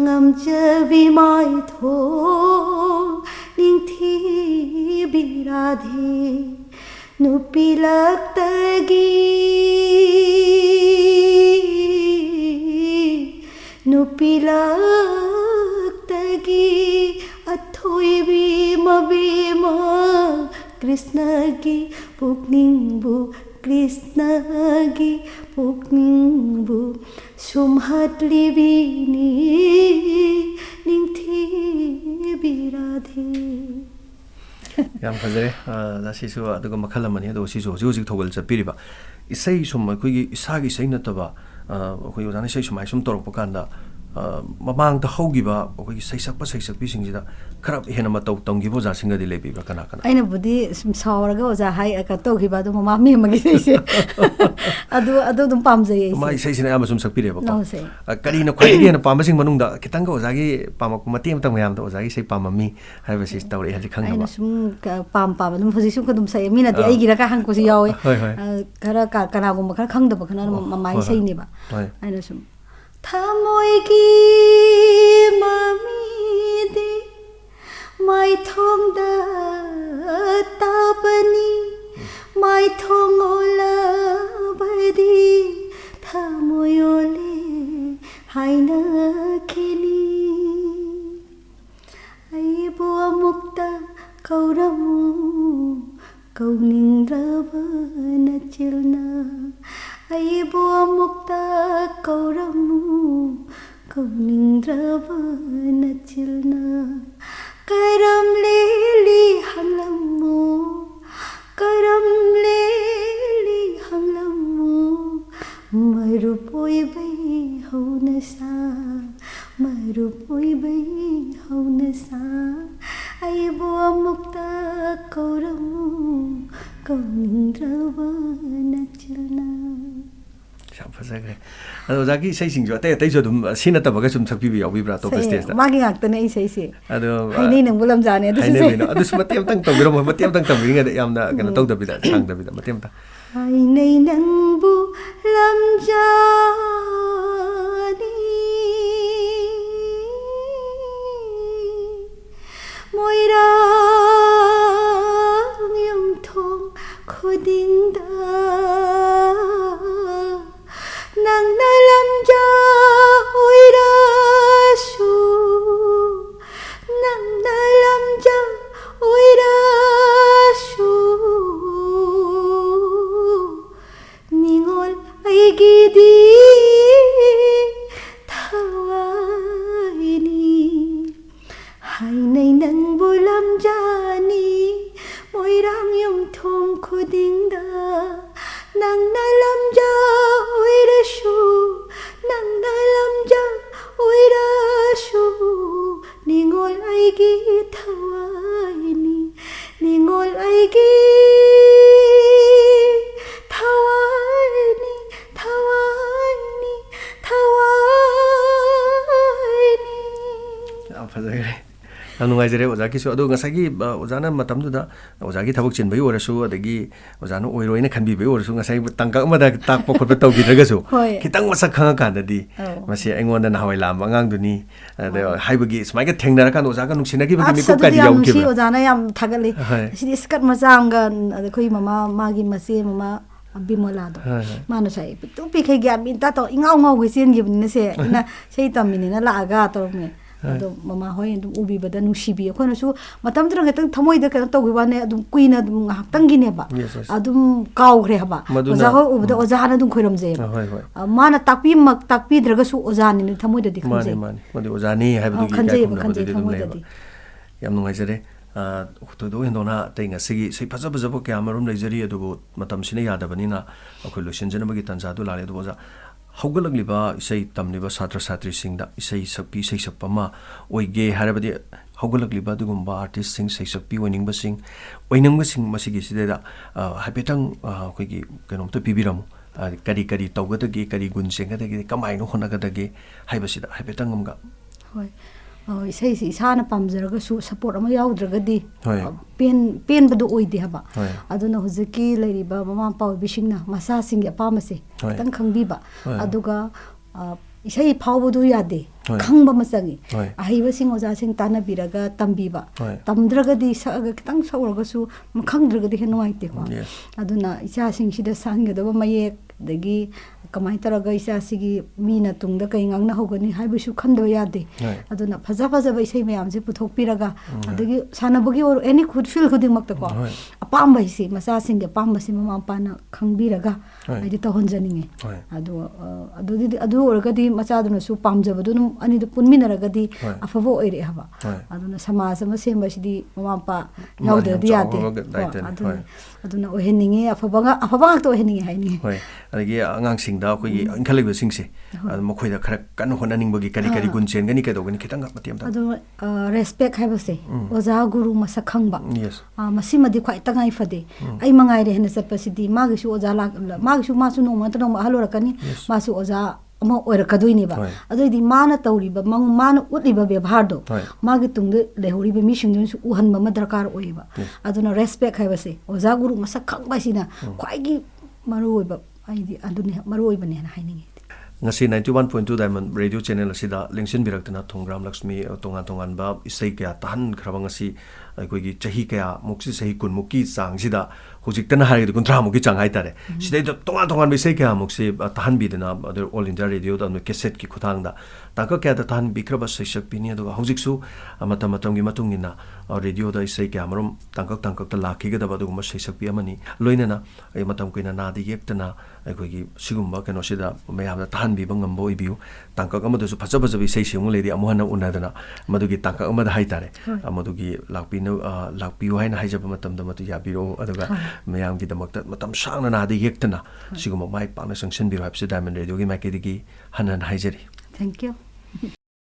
ngam jabi mai tho ningthi biradhi nupilak tagi athoi bi mabima krishna gi pukningbu sumhatli bini ningthi biradhi yam khajare da sisu aduga makhala mani ado sisu hoji thogol chapiriba isai sum khoi gi isagi sei nataba khoi ojana sei sumai sum torok pakanda mamang ta hogiba khoi sei sakpa pi singida kharap hena ma taw tongi bo ja singa di lebi ba kana aina budi sauraga oja hai aka to giba do mama mi magi sei se adu dum pam jai ma sei sina ama sum sakpire ba kari na khoi gi na pam sing manung da kitang ga oja gi pam ko mati am tang yam da oja gi sei pam mi hai ba sei tawre hali khang ba aina sum pam dum phoji sum ko dum sai mi na di ai gi ra ka hang ko si yawe kara ka kana gum khar khang da ba khana mamai sei ni ba aina sum thamoi gi mami de mai thong da tapani mai thong ola badi thamoi ole haina khini ai bo mukta kauramu kauning ravana chilna ai bo mukta kauramu kauning ravana chilna karam leli hanglamu marupoi bai hauna sa ai bo mukta kauramu kauning ravana chilna sam phajagre ado jagi sei sing jo te jo dum sina ta baga sum sakpi bi yawi bra to stage da magi ngak tane sei se ado hai nei nang bulam jane adu se adu smatem tang tawiro matem tang tawinga yamna kana taw da bida sang da bida matem ta hai nei nang bulam jane moira yong thong khoding da nang na lam ja oira su nang na lam ja oira su ningol ai gi di thawaini hai nei nang bulam jani moirang yong thong khuding da nang na lam ja oira shu nang na lam ja oira shu ningol ai gi thawaini ningol ai gi thawaini ꯌꯥꯝ ꯅꯨꯡꯉꯥꯏꯖꯔꯦ ꯑꯣꯖꯥꯒꯤꯁꯨ ꯑꯗꯣ ꯉꯁꯥꯏꯒꯤ ꯑꯣꯖꯥꯅ ꯃꯇꯝꯗꯨꯗ ꯑꯣꯖꯥꯒꯤ ꯊꯕꯛ ꯆꯤꯟꯕꯒꯤ ꯑꯣꯏꯔꯁꯨ ꯑꯗꯒꯤ ꯑꯣꯖꯥꯅ ꯑꯣꯏꯔꯣꯏꯅ ꯈꯟꯕꯤꯕꯒꯤ ꯑꯣꯏꯔꯁꯨ ꯉꯁꯥꯏ ꯇꯥꯡꯀꯛ ꯑꯃꯗ ꯇꯥꯛꯄ ꯈꯣꯠꯄ ꯇꯧꯈꯤꯗ꯭ꯔꯒꯁꯨ ꯈꯤꯇꯪ ꯃꯁꯛ ꯈꯪꯉꯀꯥꯟꯗꯗꯤ ꯃꯁꯤ ꯑꯩꯉꯣꯟꯗ ꯅꯍꯥꯟꯋꯥꯏ ꯂꯥꯛꯑꯝꯕ ꯑꯉꯥꯡꯗꯨꯅꯤ ꯑꯗ ꯍꯥꯏꯕꯒꯤ ꯁꯨꯃꯥꯏꯅ ꯊꯦꯡꯅꯔꯀꯥꯟꯗ ꯑꯣꯖꯥꯒ ꯅꯨꯡꯁꯤꯅꯈꯤꯕꯒꯤ ꯃꯤꯀꯨꯞꯀꯗꯤ ꯌꯥꯎꯈꯤꯕ꯭ꯔꯥ? ꯑꯣꯖꯥꯅ ꯌꯥꯝ ꯊꯥꯒꯠꯂꯤ ꯁꯤꯗꯤ ꯁ꯭ꯀꯔꯠ ꯃꯆꯥ ꯑꯃꯒ ꯑꯩꯈꯣꯏ ꯃꯃꯥ ꯃꯥꯒꯤ ꯃꯆꯦ ꯃꯃꯥ ꯕꯤꯃꯣꯂꯥꯗꯣ ꯃꯥꯅꯁꯨ ꯑꯩ ꯄꯤꯛꯇꯨ ꯄꯤꯛꯈꯩ ꯒ꯭ꯌꯥꯟ ꯃꯤꯟꯇꯥ ꯇꯧ ꯏꯉꯥꯎ ꯉꯥꯎꯒꯩ ꯆꯦꯟꯈꯤꯕꯅꯤꯅ ꯁꯦ ꯑꯩꯅ ꯏꯁꯩ ꯇꯝꯃꯤꯅꯤꯅ ꯂꯥꯛꯑꯒ ꯇꯧꯔꯝꯃꯦ ꯑꯗꯣ ꯃꯃꯥ ꯍꯣꯏ ꯑꯗꯨꯝ ꯎꯕꯤꯕꯗ ꯅꯨꯡꯁꯤꯕꯤ ꯑꯩꯈꯣꯏꯅꯁꯨ ꯃꯇꯝꯗꯨꯗ ꯈꯤꯇꯪ ꯊꯃꯣꯏꯗ ꯀꯩꯅꯣ ꯇꯧꯈꯤꯕ ꯋꯥꯅꯦ ꯑꯗꯨꯝ ꯀꯨꯏꯅ ꯑꯗꯨꯝ ꯉꯥꯏꯍꯥꯛꯇꯪꯒꯤꯅꯦꯕ ꯑꯗꯨꯝ ꯀꯥꯎꯈ꯭ꯔꯦ ꯍꯥꯏꯕ ꯑꯣꯖꯥ ꯍꯣꯏ ꯎꯕꯗ ꯑꯣꯖꯥꯅ ꯑꯗꯨꯝ ꯈꯣꯏꯔꯝꯖꯩꯌꯦꯕ ꯃꯥꯅ ꯇꯥꯛꯄꯤꯗ꯭ꯔꯒꯁꯨ ꯑꯣꯖꯥꯅꯤꯅ ꯊꯃꯣꯏꯗꯗꯤ ꯈꯟꯖꯩ ꯃꯗꯤ ꯑꯣꯖꯥꯅꯤ ꯍꯥꯏꯕꯗꯨꯒꯤ ꯏꯀꯥꯏꯈꯨꯝꯅꯕꯗꯨꯗꯤ ꯑꯗꯨꯝ ꯂꯩꯌꯦꯕ ꯌꯥꯝ ꯅꯨꯡꯉꯥꯏꯖꯔꯦ ꯊꯣꯏꯗꯣꯛ ꯍꯦꯟꯗꯣꯛꯅ ꯑꯇꯩ ꯉꯁꯤꯒꯤ ꯏꯁꯩ ꯐꯖ ꯐꯖꯕ ꯀꯌꯥ ꯑꯃꯔꯣꯝ ꯂꯩꯖꯔꯤ ꯑꯗꯨꯕꯨ ꯃꯇꯝꯁꯤꯅ ꯌꯥꯗꯕꯅꯤꯅ ꯑꯩꯈꯣꯏ ꯂꯣꯏꯁꯤꯟꯖꯅꯕꯒꯤ ꯇꯥꯟꯖꯥꯗꯨ ꯂꯥꯛꯑꯦ ꯑꯗꯨꯕꯨ ꯑꯣꯖꯥ ꯍꯧꯒꯠꯂꯛꯂꯤꯕ ꯏꯁꯩ ꯇꯝꯂꯤꯕ ꯁꯥꯇ꯭ꯔ ꯁꯥꯇ꯭ꯔꯤꯁꯤꯡꯗ ꯏꯁꯩ ꯁꯛꯄꯤ ꯏꯁꯩ ꯁꯛꯄ ꯑꯃ ꯑꯣꯏꯒꯦ ꯍꯥꯏꯔꯕꯗꯤ ꯍꯧꯒꯠꯂꯛꯂꯤꯕ ꯑꯗꯨꯒꯨꯝꯕ ꯑꯥꯔꯇꯤꯁꯁꯤꯡ ꯁꯩꯁꯛꯄꯤ ꯑꯣꯏꯅꯤꯡꯕꯁꯤꯡ ꯃꯁꯤꯒꯤꯁꯤꯗꯩꯗ ꯍꯥꯏꯐꯦꯠꯇꯪ ꯑꯩꯈꯣꯏꯒꯤ ꯀꯩꯅꯣꯝꯇ ꯄꯤꯕꯤꯔꯝꯃꯨ ꯀꯔꯤ ꯀꯔꯤ ꯇꯧꯒꯗꯒꯦ ꯀꯔꯤ ꯒꯨꯟ ꯆꯦꯟꯒꯗꯒꯦ ꯀꯃꯥꯏꯅ ꯍꯣꯠꯅꯒꯗꯒꯦ ꯍꯥꯏꯕꯁꯤꯗ ꯍꯥꯏꯐꯦꯠꯇꯪ ꯑꯃꯒ ꯍꯣꯏ ꯏꯁꯩꯁꯤ ꯏꯁꯥꯅ ꯄꯥꯝꯖꯔꯒꯁꯨ ꯁꯞꯄꯣꯔꯠ ꯑꯃ ꯌꯥꯎꯗ꯭ꯔꯒꯗꯤ ꯄꯦꯟꯕꯗꯣ ꯑꯣꯏꯗꯦ ꯍꯥꯏꯕ ꯑꯗꯨꯅ ꯍꯧꯖꯤꯛꯀꯤ ꯂꯩꯔꯤꯕ ꯃꯃꯥ ꯃꯄꯥ ꯑꯣꯏꯕꯤꯁꯤꯡꯅ ꯃꯆꯥꯁꯤꯡꯒꯤ ꯑꯄꯥꯝꯕꯁꯦ ꯈꯤꯇꯪ ꯈꯪꯕꯤꯕ ꯑꯗꯨꯒ ꯏꯁꯩ ꯐꯥꯎꯕꯗꯨ ꯌꯥꯗꯦ ꯈꯪꯕ ꯑꯃ ꯆꯪꯉꯤ ꯑꯍꯩꯕꯁꯤꯡ ꯑꯣꯖꯥꯁꯤꯡ ꯇꯥꯟꯅꯕꯤꯔꯒ ꯇꯝꯕꯤꯕ ꯇꯝꯗ꯭ꯔꯒꯗꯤ ꯁꯛꯑꯒ ꯈꯤꯇꯪ ꯁꯛꯎꯔꯒꯁꯨ ꯈꯪꯗ꯭ꯔꯒꯗꯤ ꯍꯦꯟꯅ ꯅꯨꯡꯉꯥꯏꯇꯦꯀꯣ ꯑꯗꯨꯅ ꯏꯆꯥꯁꯤꯡꯁꯤꯗ ꯁꯛꯍꯟꯒꯗꯕ ꯃꯌꯦꯛ ꯑꯗꯒꯤ ꯀꯃꯥꯏꯅ ꯇꯧꯔꯒ ꯏꯆꯥꯁꯤꯒꯤ ꯃꯤꯅ ꯇꯨꯡꯗ ꯀꯩ ꯉꯥꯡꯅꯍꯧꯒꯅꯤ ꯍꯥꯏꯕꯁꯨ ꯈꯟꯗꯕ ꯌꯥꯗꯦ ꯑꯗꯨꯅ ꯐꯖ ꯐꯖꯕ ꯏꯁꯩ ꯃꯌꯥꯝꯁꯦ ꯄꯨꯊꯣꯛꯄꯤꯔꯒ ꯑꯗꯒꯤ ꯁꯥꯟꯅꯕꯒꯤ ꯑꯣꯏꯔꯣ ꯑꯦꯅꯤ ꯐꯤꯜ ꯈꯨꯗꯤꯡꯃꯛꯇꯀꯣ ꯑꯄꯥꯝꯕ ꯍꯥꯏꯁꯤ ꯃꯆꯥꯁꯤꯡꯒꯤ ꯑꯄꯥꯝꯕꯁꯤ ꯃꯃꯥ ꯃꯄꯥꯅ ꯈꯪꯕꯤꯔꯒ ꯍꯥꯏꯗꯤ ꯇꯧꯍꯟꯖꯅꯤꯡꯉꯦ ꯑꯗꯨ ꯑꯣꯏꯔꯒꯗꯤ ꯃꯆꯥꯗꯨꯅꯁꯨ ꯄꯥꯝꯖꯕꯗꯨ ꯑꯗꯨꯝ ꯑꯅꯤꯗꯨ ꯄꯨꯟꯃꯤꯟꯅꯔꯒꯗꯤ ꯑꯐꯕ ꯑꯣꯏꯔꯛꯑꯦ ꯍꯥꯏꯕ ꯑꯗꯨꯅ ꯁꯃꯥꯖ ꯑꯃ ꯁꯦꯝꯕꯁꯤꯗꯤ ꯃꯃꯥ ꯃꯄꯥ ꯌꯥꯎꯗ꯭ꯔꯗꯤ ꯌꯥꯗꯦ ꯑꯗꯨꯅ ꯑꯣꯏꯍꯟꯅꯤꯡꯉꯦ ꯑꯐꯕ ꯉꯥꯛꯇ ꯑꯣꯏꯍꯟꯅꯤꯡꯉꯦ ꯍꯥꯏꯅꯤꯡꯉꯦ ꯑꯗꯒꯤ ꯑꯉꯥꯡꯁꯤꯡꯗ ꯑꯩꯈꯣꯏꯒꯤ ꯏꯟꯈꯠꯂꯛꯏꯕꯁꯤꯡꯁꯦ ꯃꯈꯣꯏꯗ ꯈꯔ ꯀꯟꯅ ꯍꯣꯠꯅꯅꯤꯡꯕꯒꯤ ꯀꯔꯤ ꯒꯨꯟ ꯆꯦꯟꯒꯅꯤ ꯀꯩꯗꯧꯒꯅꯤ ꯈꯤꯇꯪ ꯃꯇꯦꯡ ꯑꯃꯇ ꯑꯗꯨ ꯔꯦꯁꯄꯦꯛ ꯍꯥꯏꯕꯁꯦ ꯑꯣꯖꯥ ꯒꯨꯔꯨ ꯃꯁꯛ ꯈꯪꯕ ꯃꯁꯤꯃꯗꯤ ꯈ꯭ꯋꯥꯏ ꯇꯉꯥꯏ ꯐꯗꯦ ꯑꯩ ꯃꯉꯥꯏꯔꯦ ꯍꯦꯟꯅ ꯆꯠꯄꯁꯤꯗꯤ ꯃꯥꯒꯤꯁꯨ ꯑꯣꯖꯥ ꯃꯥꯁꯨ ꯅꯣꯡꯃ ꯅꯠꯇ꯭ꯔꯒ ꯅꯣꯡꯃ ꯑꯍꯜ ꯑꯣꯏꯔꯛꯀꯅꯤ ꯃꯥꯁꯨ ꯑꯣꯖꯥ ꯑꯃ ꯑꯣꯏꯔꯛꯀꯗꯣꯏꯅꯦꯕ ꯑꯗꯨꯑꯣꯏꯗꯤ ꯃꯥꯅ ꯇꯧꯔꯤꯕ ꯃꯥꯅ ꯎꯠꯂꯤꯕ ꯕꯦꯕꯥꯔꯗꯣ ꯃꯥꯒꯤ ꯇꯨꯡꯗ ꯂꯩꯍꯧꯔꯤꯕ ꯃꯤꯁꯤꯡꯗꯨꯅꯁꯨ ꯎꯍꯟꯕ ꯑꯃ ꯗꯔꯀꯥꯔ ꯑꯣꯏꯌꯦꯕ ꯑꯗꯨꯅ ꯔꯦꯁꯄꯦꯛ ꯍꯥꯏꯕꯁꯦ ꯑꯣꯖꯥ ꯒꯨꯔꯨ ꯃꯁꯛ ꯈꯪꯕ ꯍꯥꯏꯁꯤꯅ ꯈ꯭ꯋꯥꯏꯒꯤ ꯃꯔꯨꯑꯣꯏꯕ ꯑꯩꯗꯤ ꯑꯗꯨꯅꯤ ꯃꯔꯨꯑꯣꯏꯕꯅꯦꯅ ꯍꯥꯏꯅꯤꯡꯉꯤ ngasi 91.2 Diamond Radio Channel asida lengsin birakna Thongram Luxmi tongan tongan ba isai kya tahan khraba ngasi aikogi chahi kya muksi sahi kun muki chang sida hujiktana hari kuntra muki chang hai tare sidai tongan tongan isai kya mukse tahan bidena all India radio da cassette ki khutang da taka kya da tahan bikraba saisak pini adu hujiksu matam gi matungina radio da isai kya marum tangkak ta lakhi ga da ba duguma saisak pi amani loinana ai matam kuina na di yektana aikogi sigumba kano sida mayam da tahan bibang ngambo ibiu tangkak amadu phaja phaja bi sei siung ledi amuhana unadana madugi tangkak amada haitare amadugi lakpiu haina haijaba matam da matu yabiro aduga mayam gi damakta matam sangna na di yektana siguma mai pakna sangsin biro hapse Diamond Radio gi maikedi gi hanan haijari. Thank you.